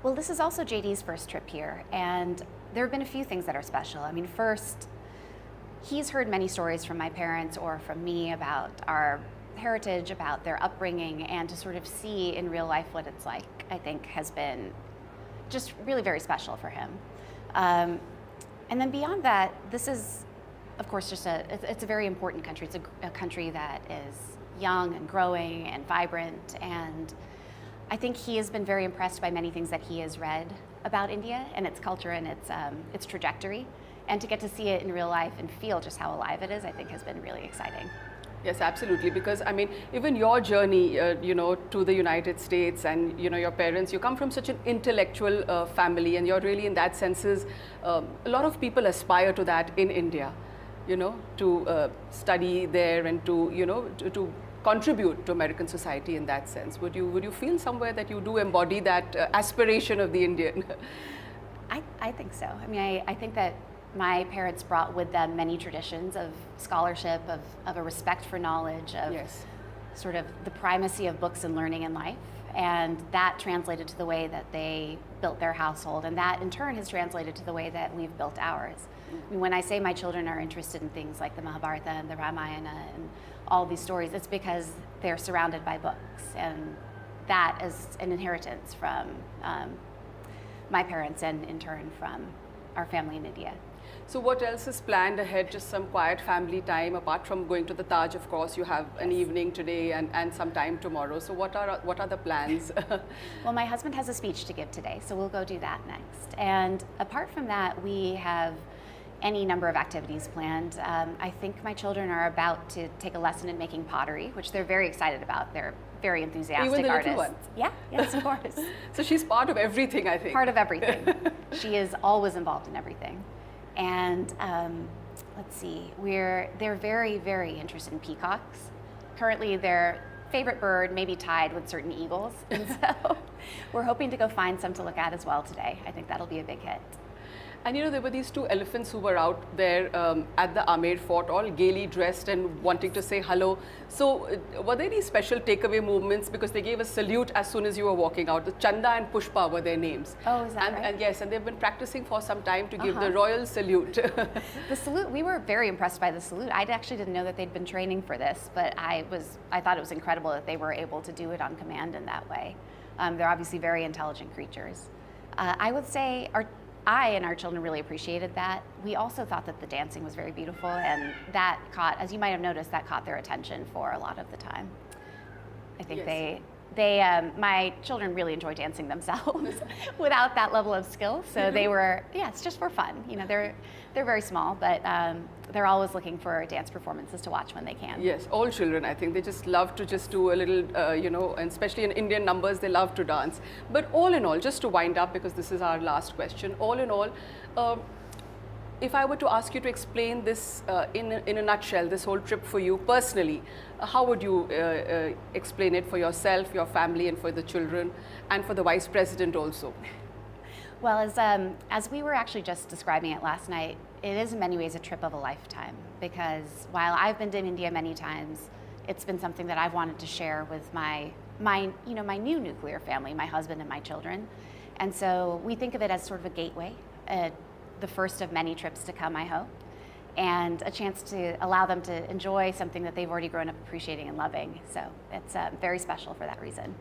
S20: Well, this is also JD's first trip here, and there have been a few things that are special. I mean, first, he's heard many stories from my parents or from me about our heritage, about their upbringing, and to sort of see in real life what it's like, I think has been just really very special for him. And then beyond that, this is, of course, it's a very important country. It's a country that is young and growing and vibrant, and I think he has been very impressed by many things that he has read about India and its culture and its trajectory, and to get to see it in real life and feel just how alive it is, I think has been really exciting.
S19: Yes, absolutely, because I mean, even your journey, to the United States and, your parents, you come from such an intellectual family, and you're really, in that sense, a lot of people aspire to that in India. To study there and to contribute to American society in that sense. Would you feel somewhere that you do embody that aspiration of the Indian?
S20: I think so. I mean, I think that my parents brought with them many traditions of scholarship, of a respect for knowledge, of sort of the primacy of books and learning in life. And that translated to the way that they built their household, and that in turn has translated to the way that we've built ours. I mean, when I say my children are interested in things like the Mahabharata and the Ramayana and all these stories, it's because they're surrounded by books, and that is an inheritance from my parents and in turn from our family in India.
S19: So what else is planned ahead? Just some quiet family time, apart from going to the Taj, of course, you have an evening today and some time tomorrow. So what are the plans?
S20: Well, my husband has a speech to give today, so we'll go do that next. And apart from that, we have any number of activities planned. I think my children are about to take a lesson in making pottery, which they're very excited about. They're very enthusiastic
S19: Even the
S20: artists.
S19: Little ones?
S20: Yeah, yes, of course.
S19: So she's part of everything, I think.
S20: Part of everything. She is always involved in everything. And let's see, they're very, very interested in peacocks. Currently, their favorite bird may be tied with certain eagles. And so we're hoping to go find some to look at as well today. I think that'll be a big hit.
S19: And you know, there were these two elephants who were out there at the Amer fort, all gaily dressed and wanting to say hello. So were there any special takeaway movements? Because they gave a salute as soon as you were walking out. The Chanda and Pushpa were their names.
S20: Oh, is that right?
S19: And yes, and they've been practicing for some time to give the royal salute.
S20: The salute, we were very impressed by the salute. I actually didn't know that they'd been training for this, but I thought it was incredible that they were able to do it on command in that way. They're obviously very intelligent creatures. I would say I and our children really appreciated that. We also thought that the dancing was very beautiful, and that caught, as you might have noticed, that caught their attention for a lot of the time. I think my children really enjoy dancing themselves without that level of skill. So they were, it's just for fun. You know, they're very small, but they're always looking for dance performances to watch when they can.
S19: Yes, all children, I think, they just love to just do a little, you know, and especially in Indian numbers, they love to dance. But all in all, just to wind up, because this is our last question, all in all, if I were to ask you to explain this in a nutshell, this whole trip for you personally, how would you explain it for yourself, your family, and for the children, and for the Vice President also?
S20: Well, as we were actually just describing it last night, it is in many ways a trip of a lifetime, because while I've been to India many times, it's been something that I've wanted to share with my new nuclear family, my husband and my children. And so we think of it as sort of a gateway, the first of many trips to come, I hope, and a chance to allow them to enjoy something that they've already grown up appreciating and loving. So it's very special for that reason.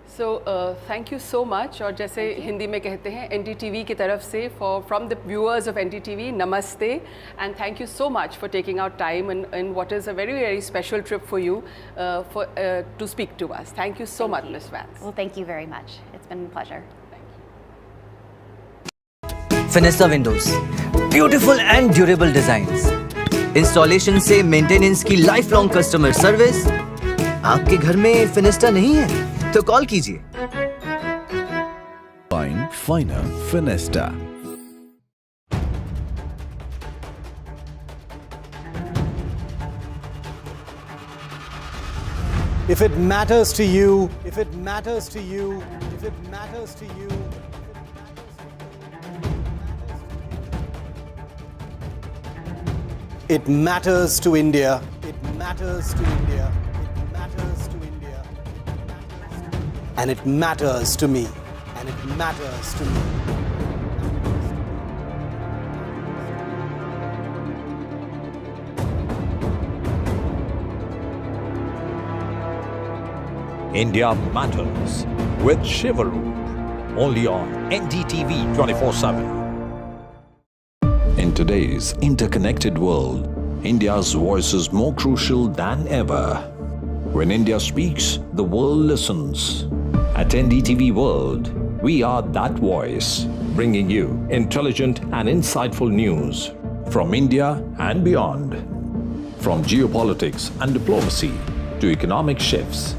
S19: So thank you so much. और जैसे हिंदी में कहते हैं NDTV की तरफ से from the viewers of NDTV, namaste, and thank you so much for taking out time in what is a very, very special trip for you to speak to us. Thank you so much, Ms. Vance.
S20: Well, thank you very much. It's been a pleasure.
S8: Finessa Windows, beautiful and durable designs. Installation से maintenance की lifelong customer service. आपके घर में फिनेस्टा नहीं है? तो call कीजिए।
S9: Fine, finer, Finesta.
S12: If it matters to you, if it matters to you, if it matters to you, it matters to India. It matters to India. It matters to India. And it matters to me. And it matters to me.
S21: India Matters with Shivaru, only on NDTV 24/7.
S9: In today's interconnected world, India's voice is more crucial than ever. When India speaks, the world listens. At NDTV World, we are that voice, bringing you intelligent and insightful news from India and beyond. From geopolitics and diplomacy to economic shifts,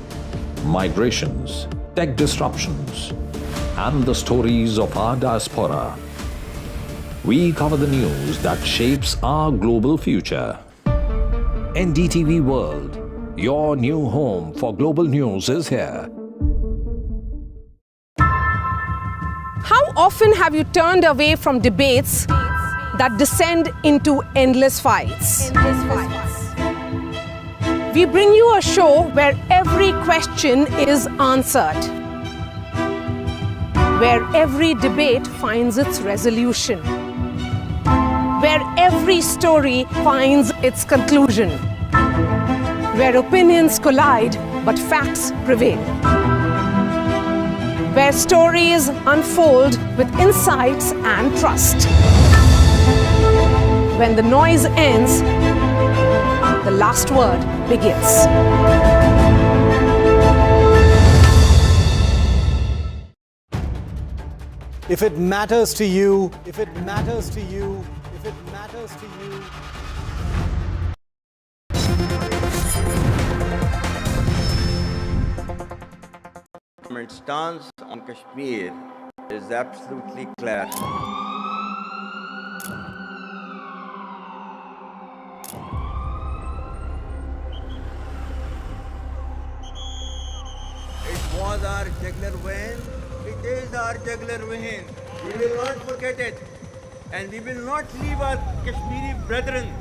S9: migrations, tech disruptions, and the stories of our diaspora. We cover the news that shapes our global future. NDTV World, your new home for global news is here.
S11: How often have you turned away from debates that descend into endless fights? We bring you a show where every question is answered, where every debate finds its resolution, where every story finds its conclusion, where opinions collide but facts prevail, where stories unfold with insights and trust. When the noise ends, the last word begins.
S12: If it matters to you, if it matters to you, if it matters to you.
S22: Government's stance on Kashmir is absolutely clear. It was our jugular vein, it is our jugular vein. We will not forget it. And we will not leave our Kashmiri brethren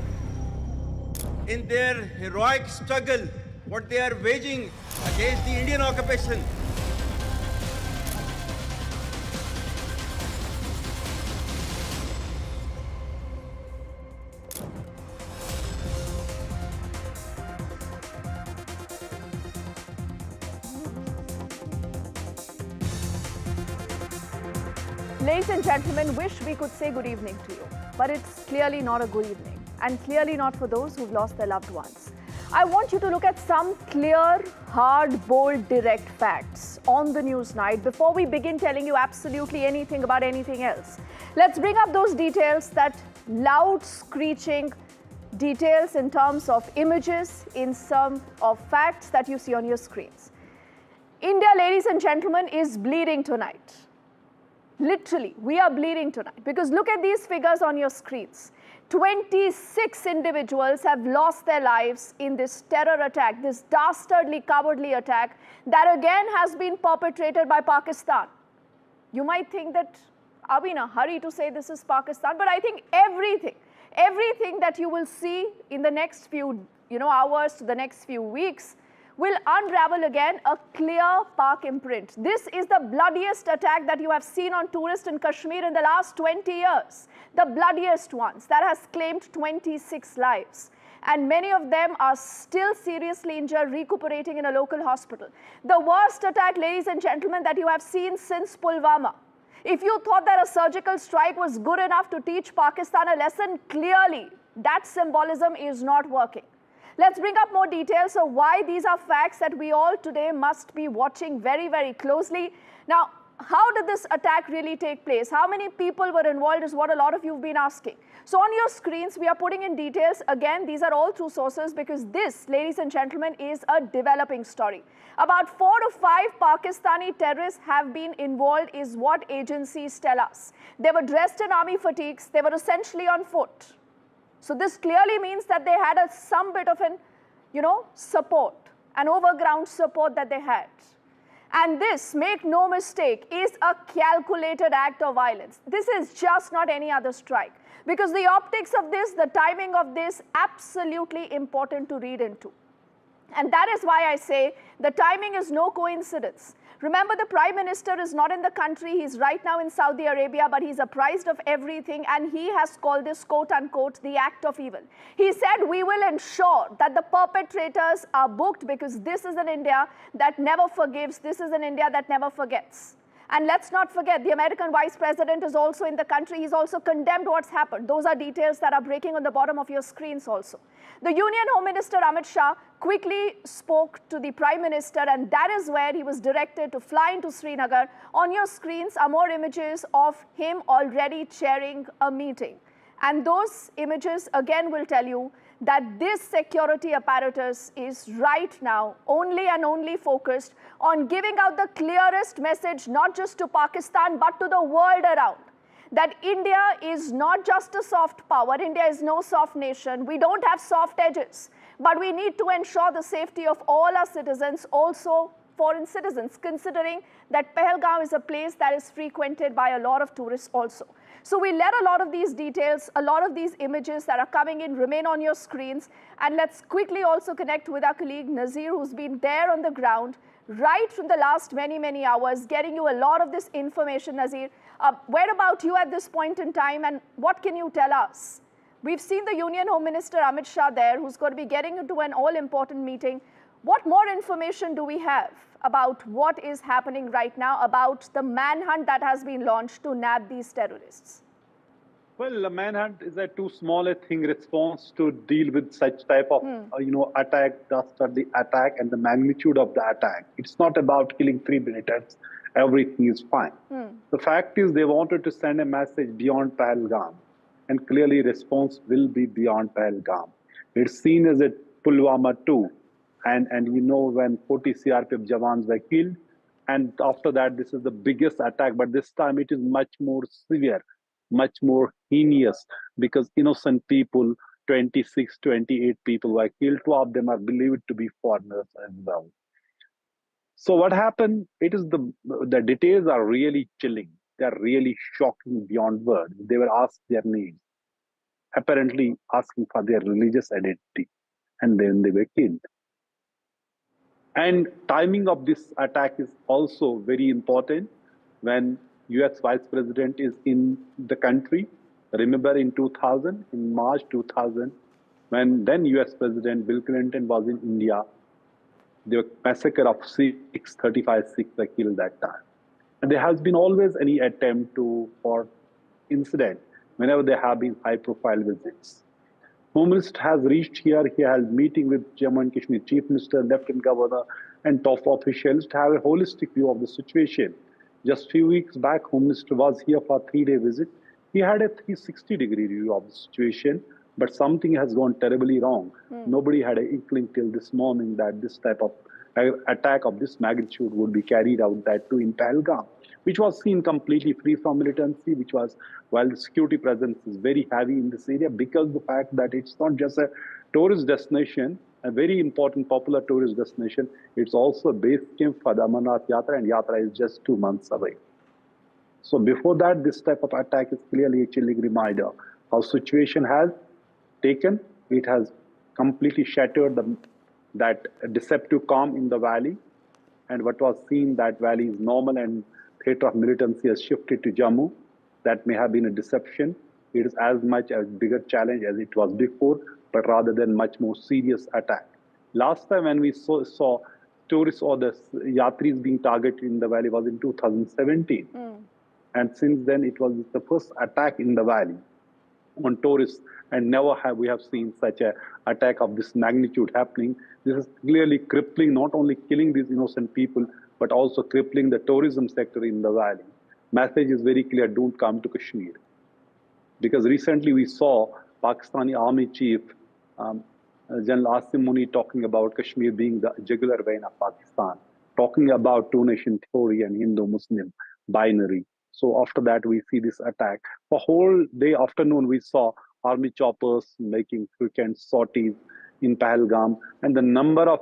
S22: in their heroic struggle, what they are waging against the Indian occupation.
S3: Ladies and gentlemen, wish we could say good evening to you, but it's clearly not a good evening, and clearly not for those who've lost their loved ones. I want you to look at some clear, hard, bold, direct facts on the news night before we begin telling you absolutely anything about anything else. Let's bring up those details, that loud, screeching details in terms of images, in some of facts that you see on your screens. India, ladies and gentlemen, is bleeding tonight. Literally, we are bleeding tonight, because look at these figures on your screens. 26 individuals have lost their lives in this terror attack, this dastardly, cowardly attack that again has been perpetrated by Pakistan. You might think that, are we in a hurry to say this is Pakistan? But I think everything that you will see in the next few hours to the next few weeks will unravel again a clear Pak imprint. This is the bloodiest attack that you have seen on tourists in Kashmir in the last 20 years. The bloodiest ones that has claimed 26 lives. And many of them are still seriously injured, recuperating in a local hospital. The worst attack, ladies and gentlemen, that you have seen since Pulwama. If you thought that a surgical strike was good enough to teach Pakistan a lesson, clearly that symbolism is not working. Let's bring up more details of why these are facts that we all today must be watching very, very closely. Now, how did this attack really take place? How many people were involved is what a lot of you have been asking. So on your screens, we are putting in details. Again, these are all through sources, because this, ladies and gentlemen, is a developing story. About 4 to 5 Pakistani terrorists have been involved is what agencies tell us. They were dressed in army fatigues. They were essentially on foot. So this clearly means that they had some bit of an, support, an overground support that they had. And this, make no mistake, is a calculated act of violence. This is just not any other strike. Because the optics of this, the timing of this, absolutely important to read into. And that is why I say the timing is no coincidence. Remember, the Prime Minister is not in the country. He's right now in Saudi Arabia, but he's apprised of everything, and he has called this, quote unquote, the act of evil. He said, we will ensure that the perpetrators are booked, because this is an India that never forgives. This is an India that never forgets. And let's not forget, the American Vice President is also in the country. He's also condemned what's happened. Those are details that are breaking on the bottom of your screens also. The Union Home Minister Amit Shah quickly spoke to the Prime Minister, and that is where he was directed to fly into Srinagar. On your screens are more images of him already chairing a meeting. And those images again will tell you that this security apparatus is right now only and only focused on giving out the clearest message, not just to Pakistan, but to the world around, that India is not just a soft power. India is no soft nation. We don't have soft edges, but we need to ensure the safety of all our citizens, also foreign citizens, considering that Pahalgam is a place that is frequented by a lot of tourists also. So we let a lot of these details, a lot of these images that are coming in remain on your screens. And let's quickly also connect with our colleague Nazir, who's been there on the ground right from the last many hours, getting you a lot of this information. Nazir, where about you at this point in time, and what can you tell us? We've seen the Union Home Minister Amit Shah there, who's going to be getting into an all-important meeting. What more information do we have about what is happening right now, about the manhunt that has been launched to nab these terrorists?
S2: Well, the manhunt is a too small a thing response to deal with such type of, attack, the attack and the magnitude of the attack. It's not about killing 3 militants. Everything is fine. The fact is they wanted to send a message beyond Pahalgam, and clearly response will be beyond Pahalgam. It's seen as a Pulwama 2. And when 40 CRPF Jawans were killed, and after that, this is the biggest attack, but this time it is much more severe, much more heinous, because innocent people, 26, 28 people were killed. 2 of them are believed to be foreigners as well. So what happened, it is the details are really chilling. they are really shocking beyond words. They were asked their names, apparently asking for their religious identity, and then they were killed. And timing of this attack is also very important when US Vice President is in the country. Remember in 2000, in March 2000, when then US President Bill Clinton was in India, the massacre of Sikhs, 35 Sikhs were killed that time. And there has been always any attempt for incident whenever there have been high-profile visits. Home Minister has reached here. He held meeting with Jammu and Kashmir Chief Minister, Lieutenant Governor, and top officials to have a holistic view of the situation. Just few weeks back, Home Minister was here for a 3-day visit. He had a 360-degree view of the situation, but something has gone terribly wrong. Nobody had an inkling till this morning that this type of attack of this magnitude would be carried out, that too in Pahalgam, which was seen completely free from militancy, which was, while the security presence is very heavy in this area, because the fact that it's not just a tourist destination, a very important popular tourist destination, it's also a base camp for the Amarnath Yatra, and Yatra is just 2 months away. So before that, this type of attack is clearly a chilling reminder how situation has taken. It has completely shattered that deceptive calm in the valley, and what was seen that valley is normal and theatre of militancy has shifted to Jammu. That may have been a deception. It is as much a bigger challenge as it was before, but rather than much more serious attack. Last time when we saw tourists or the yatris being targeted in the valley was in 2017. And since then it was the first attack in the valley on tourists, and never have we seen such an attack of this magnitude happening. This is clearly crippling, not only killing these innocent people, but also crippling the tourism sector in the valley. Message is very clear: don't come to Kashmir. Because recently we saw Pakistani Army Chief General Asim Munir talking about Kashmir being the jugular vein of Pakistan, talking about two-nation theory and Hindu-Muslim binary. So after that, we see this attack. For whole day afternoon, we saw army choppers making frequent sorties in Pahalgam, and the number of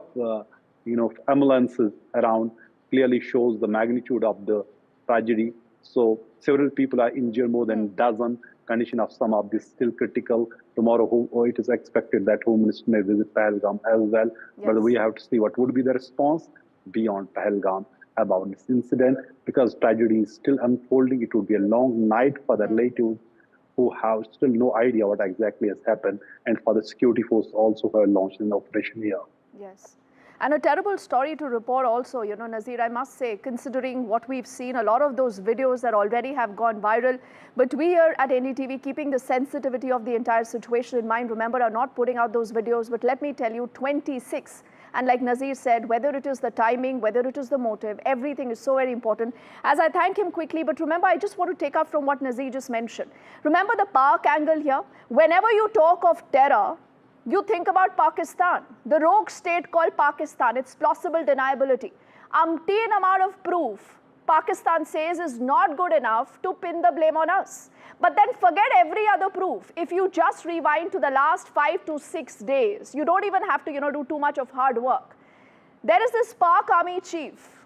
S2: ambulances around clearly shows the magnitude of the tragedy. So several people are injured, more than a dozen. Condition of some of this still critical. Tomorrow, it is expected that Home Minister may visit Pahalgam as well. Yes. But we have to see what would be the response beyond Pahalgam about this incident, because tragedy is still unfolding. It would be a long night for the relatives who have still no idea what exactly has happened, and for the security force also who have launched an operation here.
S3: Yes. And a terrible story to report also, Nazir, I must say, considering what we've seen, a lot of those videos that already have gone viral. But we here at NDTV, keeping the sensitivity of the entire situation in mind, remember, are not putting out those videos. But let me tell you, 26. And like Nazir said, whether it is the timing, whether it is the motive, everything is so very important. As I thank him quickly, but remember, I just want to take up from what Nazir just mentioned. Remember the Pak angle here? Whenever you talk of terror, you think about Pakistan, the rogue state called Pakistan, its plausible deniability. Umpteen amount of proof Pakistan says is not good enough to pin the blame on us. But then forget every other proof. If you just rewind to the last 5 to 6 days, you don't even have to, do too much of hard work. There is this Pak Army Chief.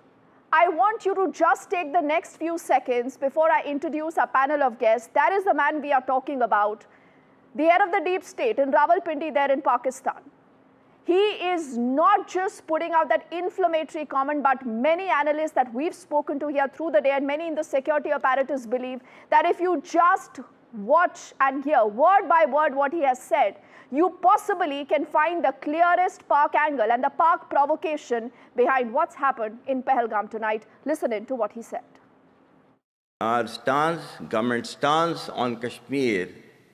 S3: I want you to just take the next few seconds before I introduce our panel of guests. That is the man we are talking about. The head of the deep state in Rawalpindi there in Pakistan. He is not just putting out that inflammatory comment, but many analysts that we've spoken to here through the day and many in the security apparatus believe that if you just watch and hear word by word what he has said, you possibly can find the clearest Pak angle and the Pak provocation behind what's happened in Pahalgam tonight. Listen in to what he said.
S22: Our stance, government stance on Kashmir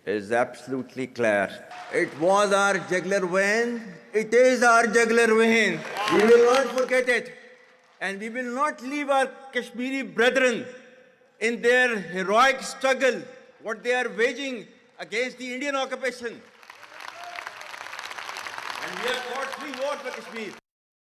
S22: is absolutely clear. It was our jugular vein. It is our jugular vein. We will not forget it. And we will not leave our Kashmiri brethren in their heroic struggle, what they are waging against the Indian occupation. And we have fought free war for Kashmir.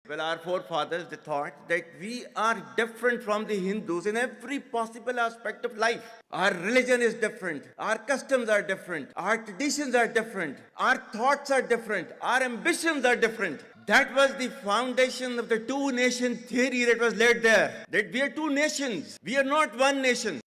S22: Well, our forefathers, they thought that we are different from the Hindus in every possible aspect of life. Our religion is different. Our customs are different. Our traditions are different. Our thoughts are different. Our ambitions are different. That was the foundation of the two-nation theory that was laid there. That we are two nations. We are not one nation.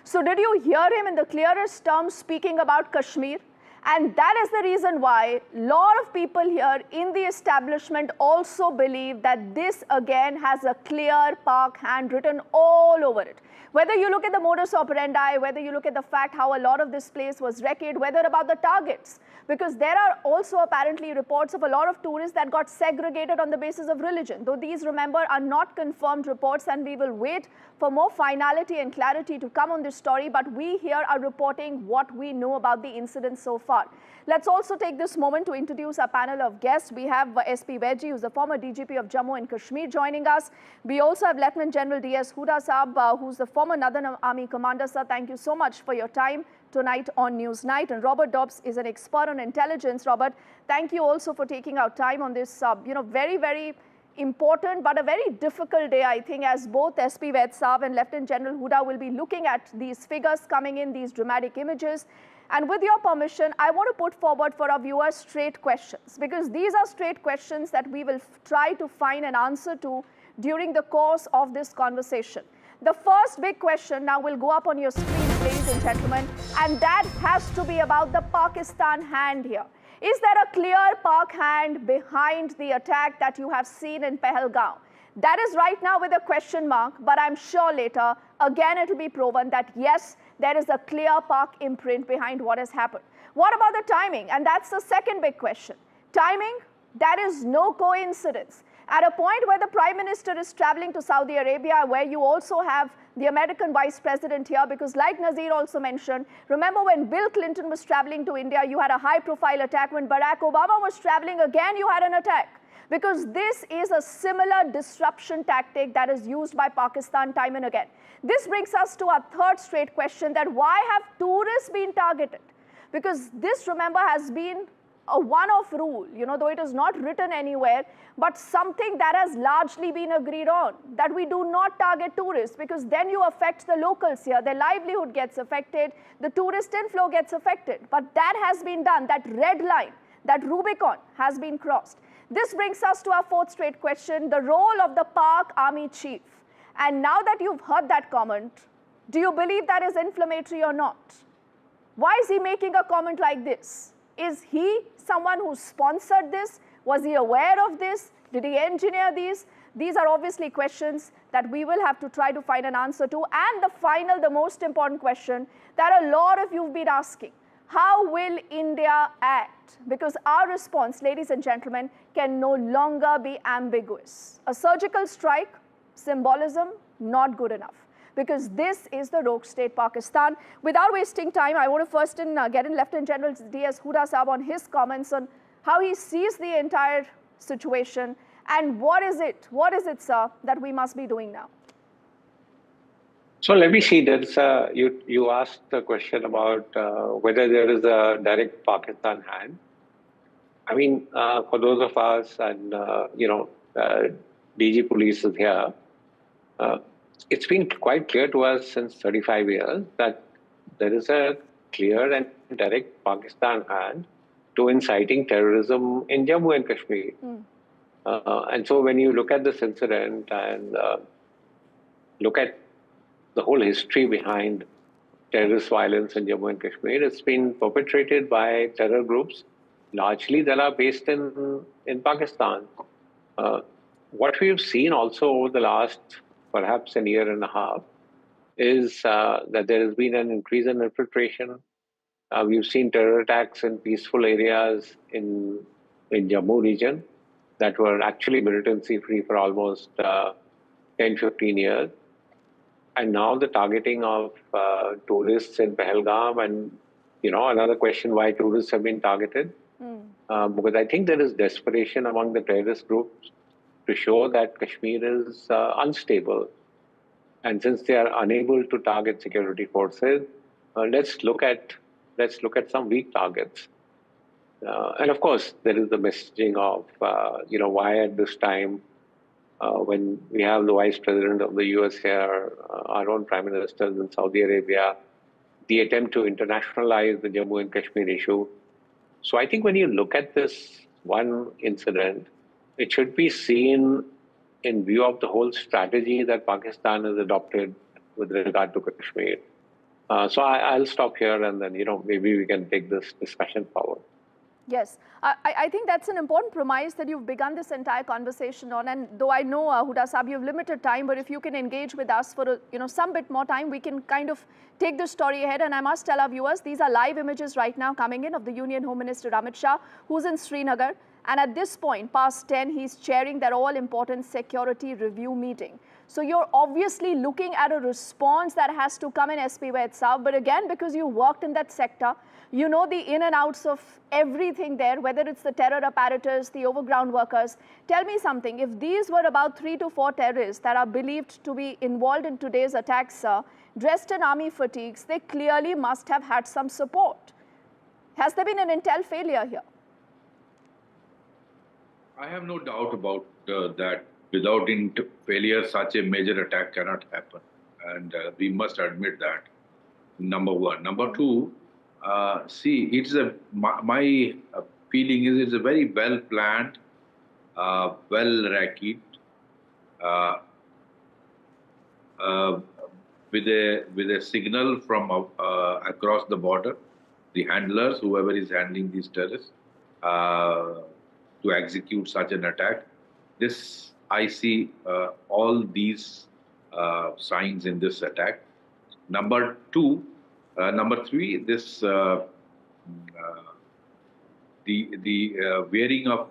S3: So did you hear him in the clearest terms speaking about Kashmir? And that is the reason why a lot of people here in the establishment also believe that this again has a clear Pak hand written all over it. Whether you look at the modus operandi, whether you look at the fact how a lot of this place was wrecked, whether about the targets, because there are also apparently reports of a lot of tourists that got segregated on the basis of religion. Though these, remember, are not confirmed reports, and we will wait for more finality and clarity to come on this story, but we here are reporting what we know about the incident so far. Let's also take this moment to introduce our panel of guests. We have SP Veggie, who's the former DGP of Jammu and Kashmir, joining us. We also have Lieutenant General D.S. Hooda Saab, who's the former Northern Army Commander. Sir, thank you so much for your time tonight on Newsnight. And Robert Dobbs is an expert on intelligence. Robert, thank you also for taking our time on this, very, very important but a very difficult day, I think, as both SP Ved Saab and Lieutenant General Hooda will be looking at these figures coming in, these dramatic images. And with your permission, I want to put forward for our viewers straight questions, because these are straight questions that we will try to find an answer to during the course of this conversation. The first big question now will go up on your screen, ladies and gentlemen, and that has to be about the Pakistan hand here. Is there a clear Pak hand behind the attack that you have seen in Pahalgam? That is right now with a question mark, but I'm sure later, again, it will be proven that yes, there is a clear Pak imprint behind what has happened. What about the timing? And that's the second big question. Timing, that is no coincidence. At a point where the Prime Minister is traveling to Saudi Arabia, where you also have the American Vice President here, because like Nazir also mentioned, remember when Bill Clinton was traveling to India, you had a high-profile attack. When Barack Obama was traveling, again, you had an attack. Because this is a similar disruption tactic that is used by Pakistan time and again. This brings us to our third straight question, that why have tourists been targeted? Because this, remember, has been a one-off rule, though it is not written anywhere, but something that has largely been agreed on, that we do not target tourists, because then you affect the locals here, their livelihood gets affected, the tourist inflow gets affected. But that has been done, that red line, that Rubicon has been crossed. This brings us to our fourth straight question, the role of the Pak Army Chief. And now that you've heard that comment, do you believe that is inflammatory or not? Why is he making a comment like this? Is he someone who sponsored this? Was he aware of this? Did he engineer these? These are obviously questions that we will have to try to find an answer to. And the final, the most important question that a lot of you have been asking. How will India act? Because our response, ladies and gentlemen, can no longer be ambiguous. A surgical strike, symbolism, not good enough. Because this is the rogue state Pakistan. Without wasting time, I want to first get in Lieutenant General D.S. Hooda Saab on his comments on how he sees the entire situation and what is it, sir, that we must be doing now?
S4: So let me see, there's you asked the question about whether there is a direct Pakistan hand. I mean, for those of us and, DG Police is here, it's been quite clear to us since 35 years that there is a clear and direct Pakistan hand to inciting terrorism in Jammu and Kashmir. And so when you look at this incident and look at the whole history behind terrorist violence in Jammu and Kashmir, it's been perpetrated by terror groups, largely that are based in Pakistan. What we've seen also over the last perhaps a year and a half is that there has been an increase in infiltration. We've seen terror attacks in peaceful areas in Jammu region that were actually militancy free for almost 10-15 years. And now the targeting of tourists in Pahalgam, and another question why tourists have been targeted. Because I think there is desperation among the terrorist groups to show that Kashmir is unstable. And since they are unable to target security forces, let's look at some weak targets. And of course, there is the messaging of, why at this time, when we have the Vice President of the US here, our own Prime Minister in Saudi Arabia, the attempt to internationalize the Jammu and Kashmir issue. So I think when you look at this one incident, it should be seen in view of the whole strategy that Pakistan has adopted with regard to Kashmir. So I'll stop here, and then maybe we can take this discussion forward.
S3: Yes, I think that's an important premise that you've begun this entire conversation on. And though I know, Huda Saab, you have limited time, but if you can engage with us for some bit more time, we can kind of take this story ahead. And I must tell our viewers, these are live images right now coming in of the Union Home Minister Amit Shah, who's in Srinagar. And at this point, past 10, he's chairing that all-important security review meeting. So you're obviously looking at a response that has to come in SP itself. But again, because you worked in that sector, you know the in and outs of everything there, whether it's the terror apparatus, the overground workers. Tell me something, if these were about 3 to 4 terrorists that are believed to be involved in today's attacks, dressed in army fatigues, they clearly must have had some support. Has there been an intel failure here?
S6: I have no doubt about that. Without failure, such a major attack cannot happen. And we must admit that, number one. Number two, see, my feeling is it's a very well planned, well racked, with a signal from across the border, the handlers, whoever is handling these terrorists, to execute such an attack. I see all these signs in this attack. Number three, this the wearing of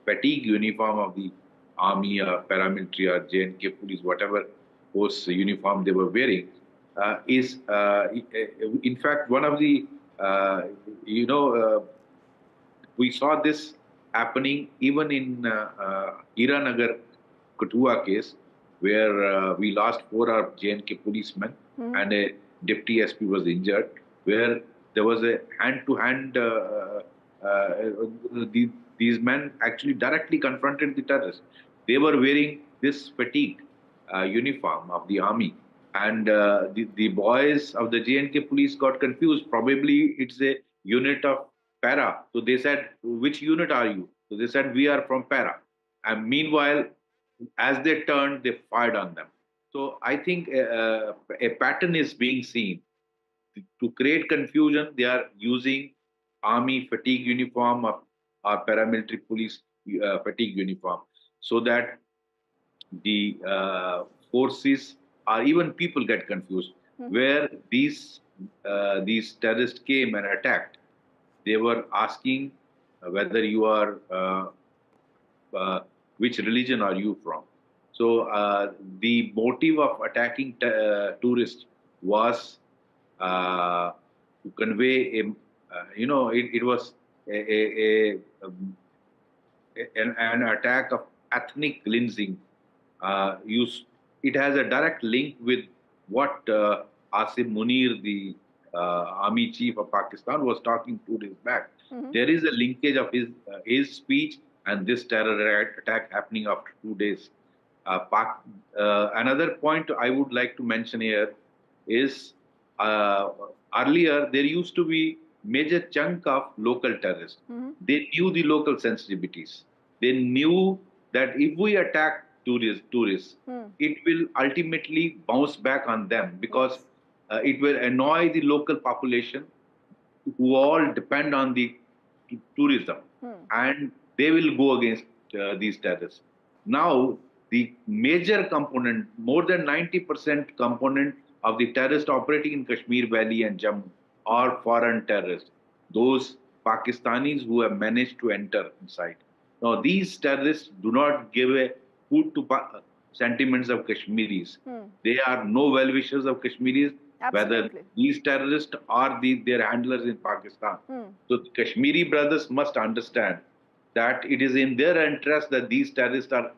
S6: fatigue uniform of the army, paramilitary, or J&K police, whatever force uniform they were wearing, is in fact one of the we saw this happening even in Srinagar Kathua case, where we lost 4 J&K policemen and a deputy SP was injured, where there was a hand-to-hand, these men actually directly confronted the terrorists. They were wearing this fatigue uniform of the army, and the boys of the J&K police got confused. Probably it's a unit of para. So they said, which unit are you? So they said, we are from para. And meanwhile, as they turned, they fired on them. So I think a pattern is being seen. To create confusion, they are using army fatigue uniform or paramilitary police fatigue uniform, so that the forces or even people get confused. Where these terrorists came and attacked, they were asking whether you are, which religion are you from? So the motive of attacking tourists was to convey it was an attack of ethnic cleansing. It has a direct link with what Asim Munir, the army chief of Pakistan, was talking 2 days back. There is a linkage of his speech and this terror attack happening after 2 days. Another point I would like to mention here is earlier there used to be major chunk of local terrorists. They knew the local sensitivities. They knew that if we attack tourists, it will ultimately bounce back on them, because it will annoy the local population who all depend on the tourism, and they will go against these terrorists. Now, the major component, more than 90% component of the terrorists operating in Kashmir Valley and Jammu are foreign terrorists, those Pakistanis who have managed to enter inside. Now, these terrorists do not give a food to sentiments of Kashmiris. They are no well-wishers of Kashmiris, whether these terrorists or their handlers in Pakistan. So the Kashmiri brothers must understand that it is in their interest that these terrorists are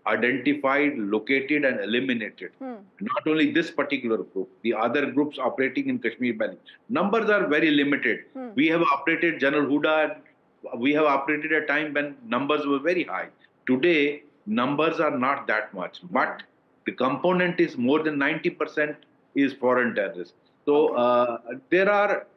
S6: identified, located, and eliminated. Not only this particular group, the other groups operating in Kashmir Valley. Numbers are very limited. We have operated, General Huda, we have operated at a time when numbers were very high. Today, numbers are not that much, but the component is more than 90% is foreign terrorists. So there are,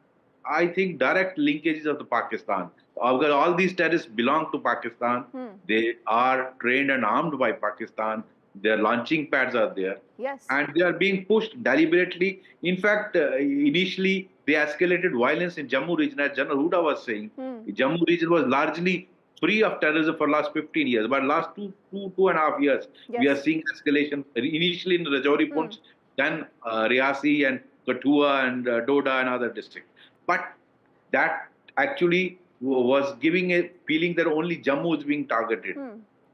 S6: I think, direct linkages of the Pakistan. All these terrorists belong to Pakistan. They are trained and armed by Pakistan. Their launching pads are there.
S3: Yes.
S6: And they are being pushed deliberately. In fact, initially they escalated violence in Jammu region, as General Huda was saying. Jammu region was largely free of terrorism for last 15 years. But last two and a half years, we are seeing escalation. Initially in Rajouri Poonch, then Riyasi and Kathua and Doda and other districts. But that actually was giving a feeling that only Jammu is being targeted.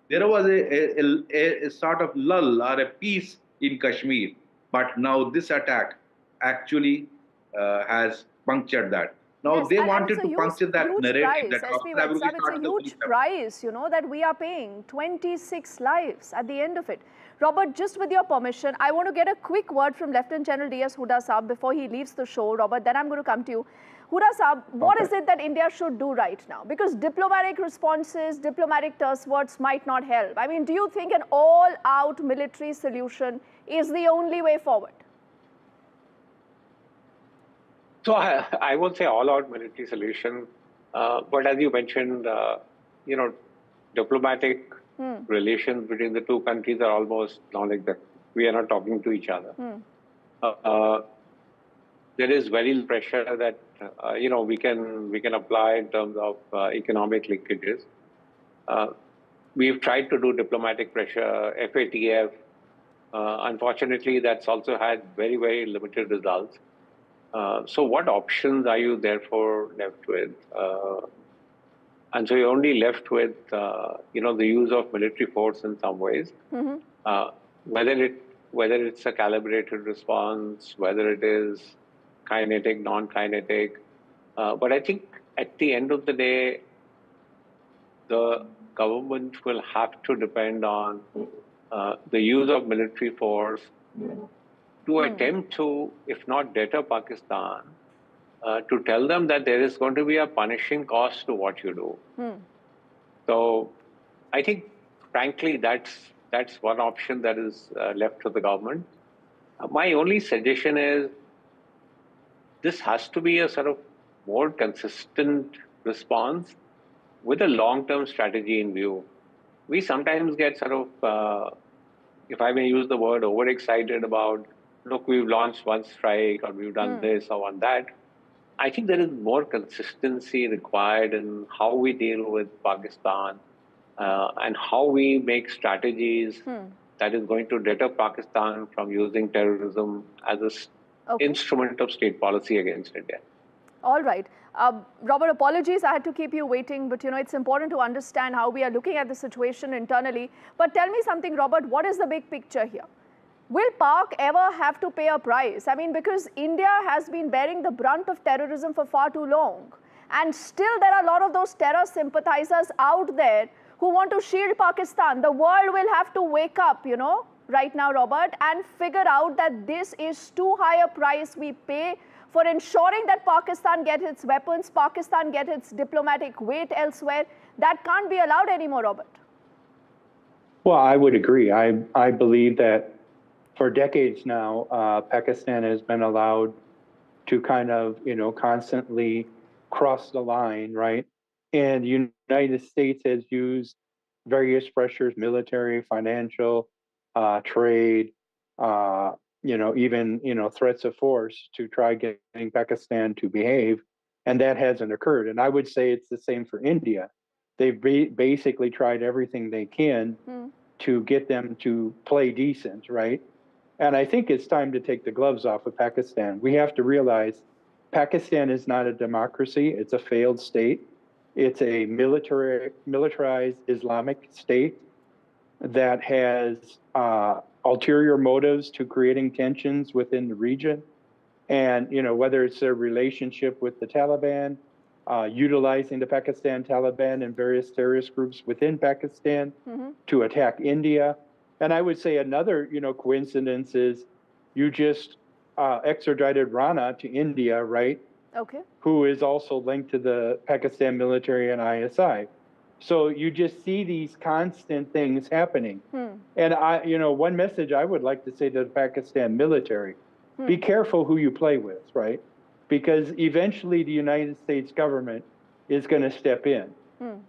S6: There was a sort of lull or a peace in Kashmir. But now this attack actually has punctured that. Now they wanted to puncture that narrative.
S3: It's a huge price, you know, that we are paying. 26 lives at the end of it. Robert, just with your permission, I want to get a quick word from Lieutenant General D.S. Huda Saab before he leaves the show. Robert, then I'm going to come to you. Huda Saab, what is it that India should do right now? Because diplomatic responses, diplomatic terse words might not help. I mean, do you think an all-out military solution is the only way forward?
S4: So I won't say all-out military solution, but as you mentioned, you know, diplomatic relations between the two countries are almost not like that. We are not talking to each other. There is very little pressure that you know we can apply in terms of economic linkages. We've tried to do diplomatic pressure, FATF. Unfortunately, that's also had very, very limited results. So what options are you therefore left with? And so you're only left with, you know, the use of military force in some ways. Whether it's a calibrated response, whether it is kinetic, non-kinetic. But I think at the end of the day, the government will have to depend on the use of military force to attempt to, if not deter Pakistan, to tell them that there is going to be a punishing cost to what you do. So I think, frankly, that's one option that is left to the government. My only suggestion is this has to be a sort of more consistent response with a long-term strategy in view. We sometimes get sort of, if I may use the word, overexcited about, look, we've launched one strike or we've done this or one that. I think there is more consistency required in how we deal with Pakistan and how we make strategies that is going to deter Pakistan from using terrorism as an instrument of state policy against India.
S3: All right. Robert, apologies, I had to keep you waiting, but you know, it's important to understand how we are looking at the situation internally. But tell me something, Robert, what is the big picture here? Will Pak ever have to pay a price? I mean, because India has been bearing the brunt of terrorism for far too long. And still there are a lot of those terror sympathizers out there who want to shield Pakistan. The world will have to wake up, you know, right now, Robert, and figure out that this is too high a price we pay for ensuring that Pakistan gets its weapons, Pakistan gets its diplomatic weight elsewhere. That can't be allowed anymore, Robert.
S5: Well, I would agree. I believe that for decades now, Pakistan has been allowed to kind of, you know, constantly cross the line, right? And the United States has used various pressures, military, financial, trade, you know, even, you know, threats of force to try getting Pakistan to behave. And that hasn't occurred. And I would say it's the same for India. They've basically tried everything they can to get them to play decent, right? And I think it's time to take the gloves off of Pakistan. We have to realize Pakistan is not a democracy. It's a failed state. It's a militarized Islamic state that has ulterior motives to creating tensions within the region. And, you know, whether it's their relationship with the Taliban, utilizing the Pakistan Taliban and various terrorist groups within Pakistan to attack India. And I would say another, you know, coincidence is you just extradited Rana to India, right?
S3: Okay.
S5: Who is also linked to the Pakistan military and ISI. So you just see these constant things happening. And you know, one message I would like to say to the Pakistan military, be careful who you play with, right? Because eventually the United States government is going to step in.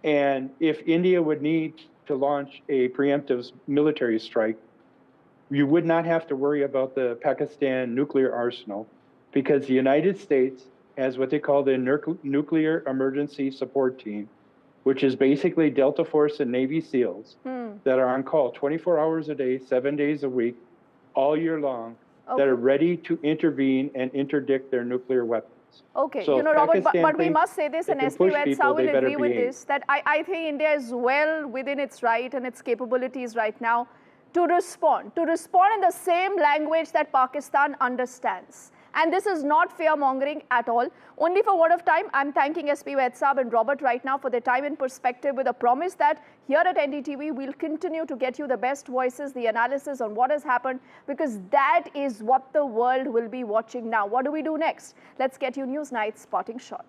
S5: And if India would need to launch a preemptive military strike you would not have to worry about the Pakistan nuclear arsenal because the United States has what they call the Nuclear Emergency Support Team, which is basically Delta Force and Navy SEALs that are on call 24 hours a day, 7 days a week, all year long, that are ready to intervene and interdict their nuclear weapons.
S3: Okay,
S5: So
S3: you know, Robert,
S5: Pakistan
S3: but we
S5: thinks
S3: must say this, and
S5: they can
S3: SP
S5: push
S3: Vedsa
S5: people,
S3: will
S5: they better
S3: agree with
S5: behave.
S3: this, that I think India is well within its right and its capabilities right now to respond in the same language that Pakistan understands. And this is not fear-mongering at all. Only for word of time, I'm thanking SP Vedsa and Robert right now for their time and perspective, with a promise that here at NDTV, we'll continue to get you the best voices, the analysis on what has happened, because that is what the world will be watching now. What do we do next? Let's get you Newsnight's spotting shot.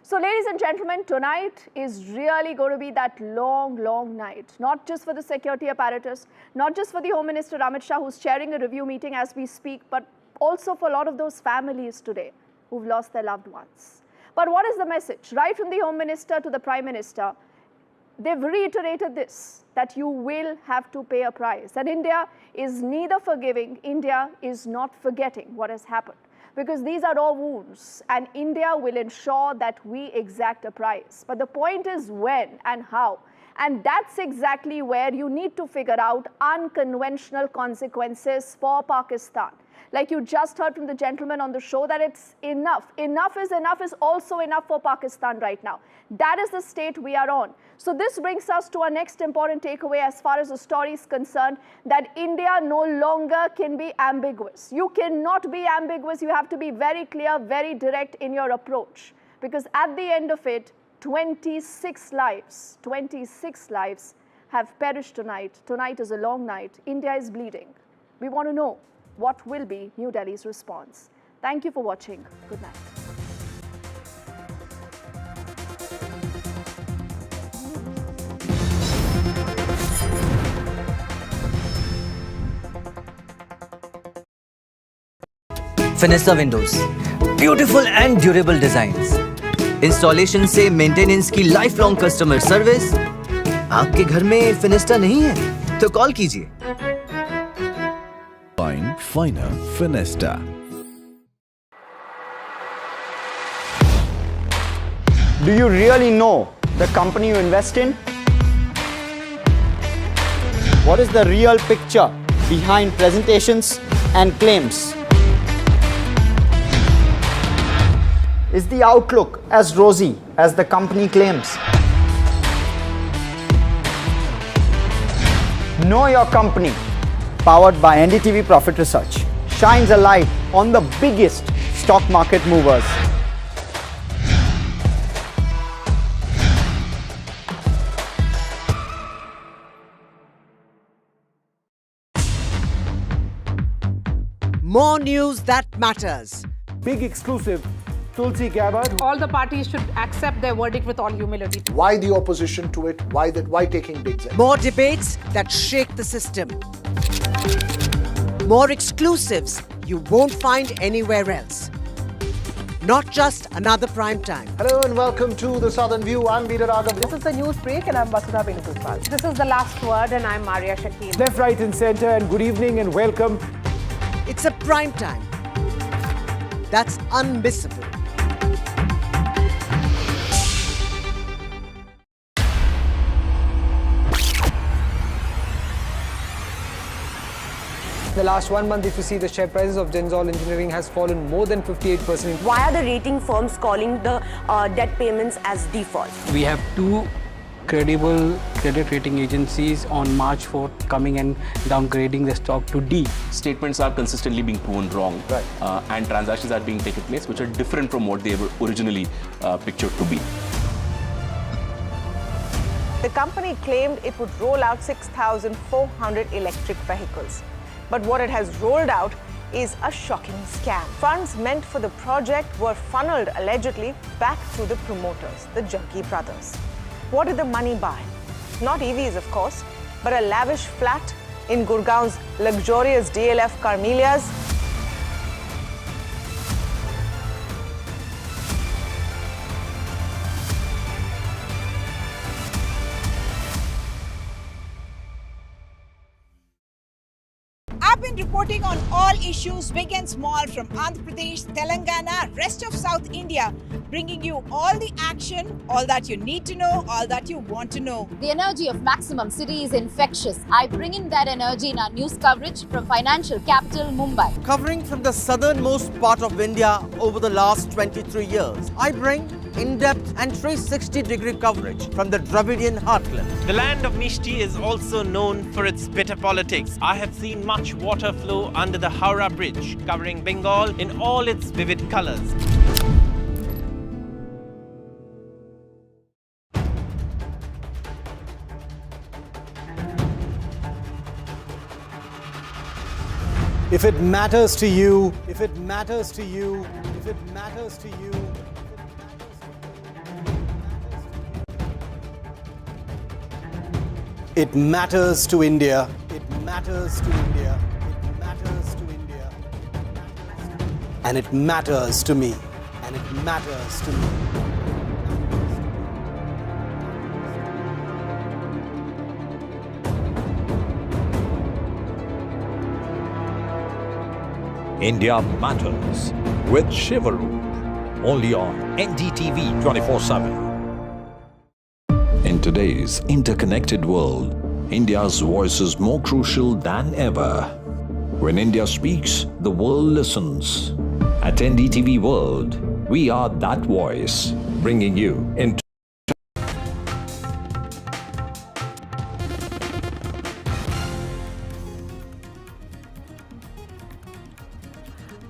S3: So, ladies and gentlemen, tonight is really going to be that long, long night, not just for the security apparatus, not just for the Home Minister Amit Shah, who's chairing a review meeting as we speak, but also for a lot of those families today who've lost their loved ones. But what is the message? Right from the Home Minister to the Prime Minister, they've reiterated this, that you will have to pay a price. And India is neither forgiving, India is not forgetting what has happened. Because these are all wounds, and India will ensure that we exact a price. But the point is when and how. And that's exactly where you need to figure out unconventional consequences for Pakistan. Like you just heard from the gentleman on the show, that it's enough. Enough is also enough for Pakistan right now. That is the state we are on. So this brings us to our next important takeaway as far as the story is concerned, that India no longer can be ambiguous. You cannot be ambiguous. You have to be very clear, very direct in your approach. Because at the end of it, 26 lives have perished tonight. Tonight is a long night. India is bleeding. We want to know what will be New Delhi's response. Thank you for watching. Good night.
S8: Fenesta Windows, beautiful and durable designs. Installation से maintenance की life long customer service. आपके घर में फिनेस्टा नहीं है तो call कीजिए।
S1: Find Finer Fenesta.
S7: Do you really know the company you invest in? What is the real picture behind presentations and claims? Is the outlook as rosy as the company claims? Know Your Company, powered by NDTV Profit Research, shines a light on the biggest stock market movers.
S10: More news that matters.
S12: Big exclusive. Tulsi Gabbard.
S11: All the parties should accept their verdict with all humility.
S23: Why the opposition to it? Why taking big steps?
S10: More debates that shake the system. More exclusives you won't find anywhere else. Not just another prime time.
S23: Hello and welcome to The Southern View. I'm Veera Raghav.
S11: This is the news break and I'm Vasudha Venugopal. This is The Last Word and I'm Maria Shakil.
S12: Left, right and center, and good evening and welcome.
S10: It's a prime time that's unmissable.
S14: The last 1 month, if you see, the share prices of Genzol Engineering has fallen more than 58%.
S15: Why are the rating firms calling the debt payments as default?
S16: We have two credible credit rating agencies on March 4th coming and downgrading the stock to D.
S17: Statements are consistently being proven wrong, and transactions are being taken place which are different from what they were originally pictured to be.
S18: The company claimed it would roll out 6,400 electric vehicles. But what it has rolled out is a shocking scam. Funds meant for the project were funneled allegedly back to the promoters, the Junkie brothers. What did the money buy? Not EVs, of course, but a lavish flat in Gurgaon's luxurious DLF Carmelias.
S13: reporting on all issues big and small from Andhra Pradesh, Telangana, rest of South India, bringing you all the action, all that you need to know, all that you want to know.
S19: The energy of Maximum City is infectious. I bring in that energy in our news coverage from financial capital Mumbai.
S20: Covering from the southernmost part of India over the last 23 years, I bring in-depth and 360-degree coverage from the Dravidian heartland.
S24: The land of Mishti is also known for its bitter politics. I have seen much water flow under the Howrah Bridge, covering Bengal in all its vivid colors.
S12: If it matters to you, if it matters to you, if it matters to you, it matters to India. It matters to India. It matters to India. And it matters to me. And it matters to me.
S21: India Matters with Shivaru, only on NDTV 24/7. In today's interconnected world, India's voice is more crucial than ever. When India speaks, the world listens. At NDTV World, we are that voice, bringing you into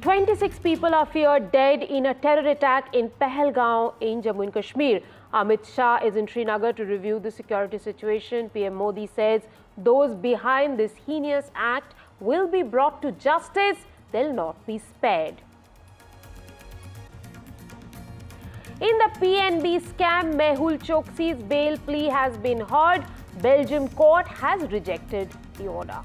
S11: 26 people are feared dead in a terror attack in Pahalgam in Jammu and Kashmir. Amit Shah is in Srinagar to review the security situation. PM Modi says those behind this heinous act will be brought to justice. They'll not be spared. In the PNB scam, Mehul Choksi's bail plea has been heard. Belgium court has rejected the order.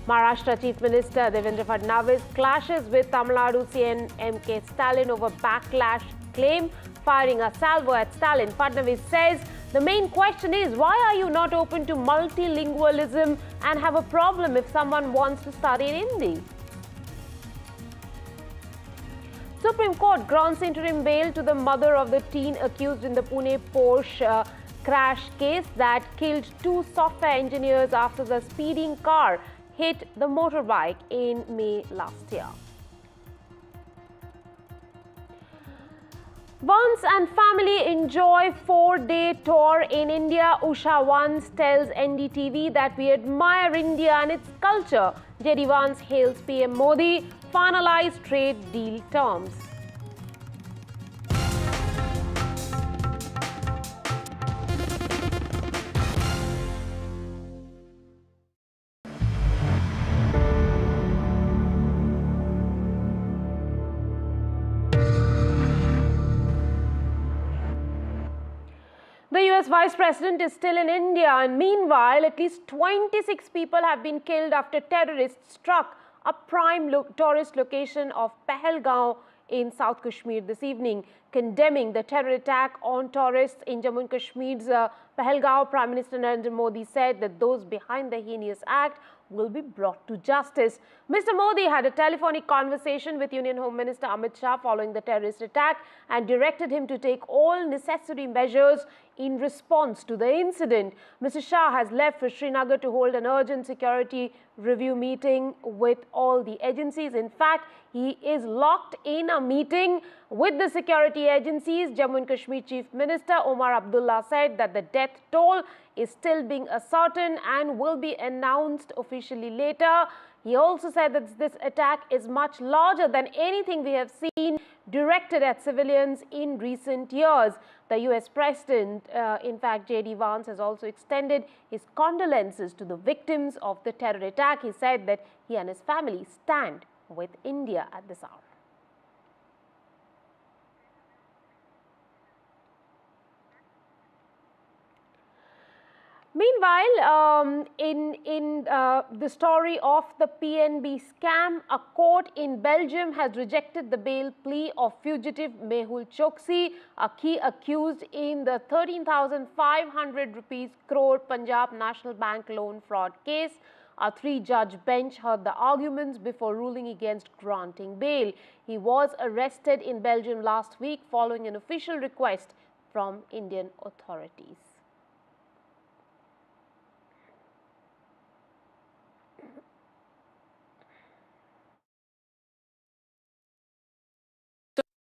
S11: Maharashtra Chief Minister Devendra Fadnavis clashes with Tamil Nadu CM M.K. Stalin over backlash claim, firing a salvo at Stalin. Fadnavis says the main question is, why are you not open to multilingualism and have a problem if someone wants to study in Hindi? Supreme Court grants interim bail to the mother of the teen accused in the Pune Porsche crash case that killed two software engineers after the speeding car hit the motorbike in May last year. Once and family enjoy 4-day tour in India. Usha Vance tells NDTV that we admire India and its culture. JD Vance hails PM Modi, finalize trade deal terms. The US Vice President is still in India, and meanwhile, at least 26 people have been killed after terrorists struck a prime tourist location of Pahalgam in South Kashmir this evening. Condemning the terror attack on tourists in Jammu and Kashmir's Pahalgam, Prime Minister Narendra Modi said that those behind the heinous act will be brought to justice. Mr. Modi had a telephonic conversation with Union Home Minister Amit Shah following the terrorist attack and directed him to take all necessary measures in response to the incident. Mr. Shah has left for Srinagar to hold an urgent security review meeting with all the agencies. In fact, he is locked in a meeting with the security agencies. Jammu and Kashmir Chief Minister Omar Abdullah said that the death toll is still being ascertained and will be announced officially later. He also said that this attack is much larger than anything we have seen directed at civilians in recent years. The US President, in fact, JD Vance, has also extended his condolences to the victims of the terror attack. He said that he and his family stand with India at this hour. Meanwhile, in the story of the PNB scam, a court in Belgium has rejected the bail plea of fugitive Mehul Choksi, a key accused in the 13,500 rupees crore Punjab National Bank loan fraud case. A three-judge bench heard the arguments before ruling against granting bail. He was arrested in Belgium last week following an official request from Indian authorities.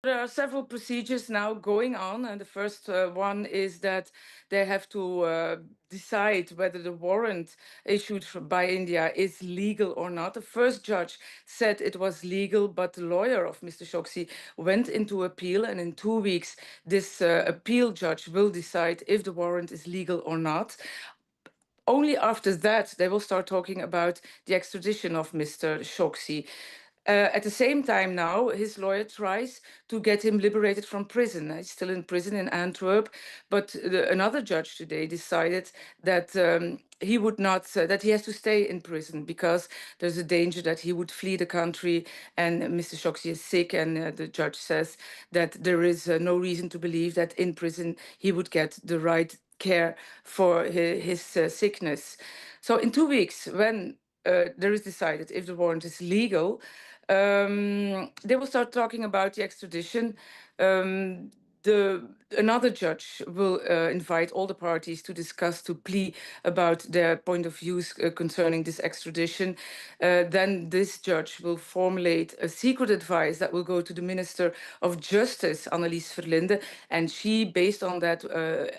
S2: There are several procedures now going on, and the first one is that they have to decide whether the warrant issued by India is legal or not. The first judge said it was legal, but the lawyer of Mr. Choksi went into appeal, and in 2 weeks this appeal judge will decide if the warrant is legal or not. Only after that they will start talking about the extradition of Mr. Choksi. At the same time now, his lawyer tries to get him liberated from prison. He's still in prison in Antwerp, but another judge today decided that he would not, that he has to stay in prison because there's a danger that he would flee the country, and Mr. Choksi is sick, and the judge says that there is no reason to believe that in prison he would get the right care for his sickness. So in 2 weeks, when there is decided if the warrant is legal, they will start talking about the extradition. Another judge will invite all the parties to discuss, to plea about their point of views concerning this extradition. Then this judge will formulate a secret advice that will go to the Minister of Justice, Annelies Verlinde, and she, based on that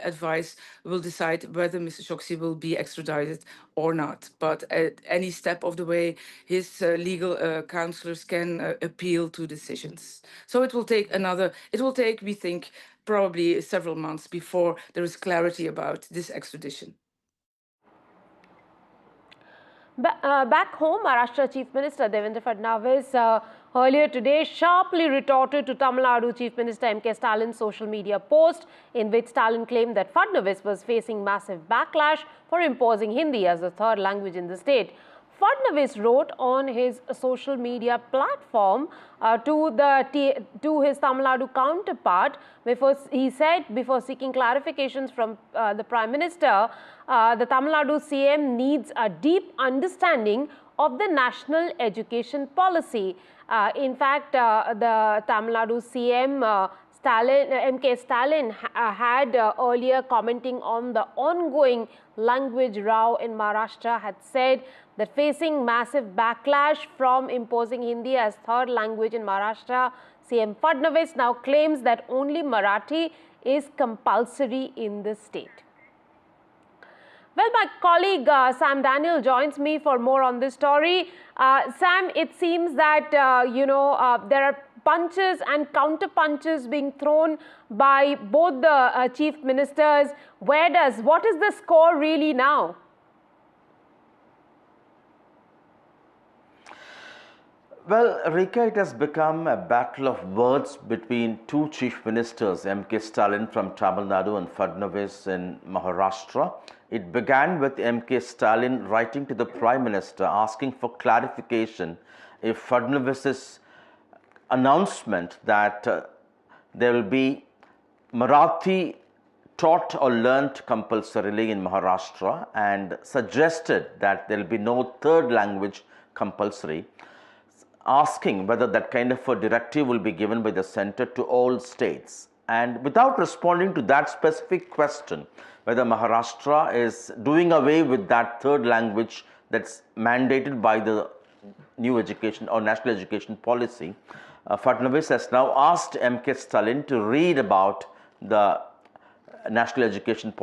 S2: advice, will decide whether Mr. Choksi will be extradited or not. But at any step of the way, his legal counselors can appeal to decisions. So it will take, we think, probably several months before there is clarity about this extradition.
S11: Back home, Maharashtra Chief Minister Devendra Fadnavis earlier today sharply retorted to Tamil Nadu Chief Minister M.K. Stalin's social media post in which Stalin claimed that Fadnavis was facing massive backlash for imposing Hindi as the third language in the state. Fadnavis wrote on his social media platform to his Tamil Nadu counterpart before seeking clarifications from the Prime Minister, the Tamil Nadu CM needs a deep understanding of the national education policy. In fact, the Tamil Nadu CM M.K. Stalin had earlier commenting on the ongoing language row in Maharashtra had said that facing massive backlash from imposing Hindi as third language in Maharashtra, CM Fadnavis now claims that only Marathi is compulsory in the state. Well, my colleague Sam Daniel joins me for more on this story. Sam, it seems that, there are punches and counter punches being thrown by both the chief ministers. What is the score really now?
S20: Well, Rika, it has become a battle of words between two chief ministers, M.K. Stalin from Tamil Nadu and Fadnavis in Maharashtra. It began with M.K. Stalin writing to the Prime Minister asking for clarification if Fadnavis's announcement that there will be Marathi taught or learnt compulsorily in Maharashtra, and suggested that there will be no third language compulsory, asking whether that kind of a directive will be given by the centre to all states. And without responding to that specific question, whether Maharashtra is doing away with that third language that's mandated by the new education or national education policy, Fadnavis has now asked M.K. Stalin to read about the national education policy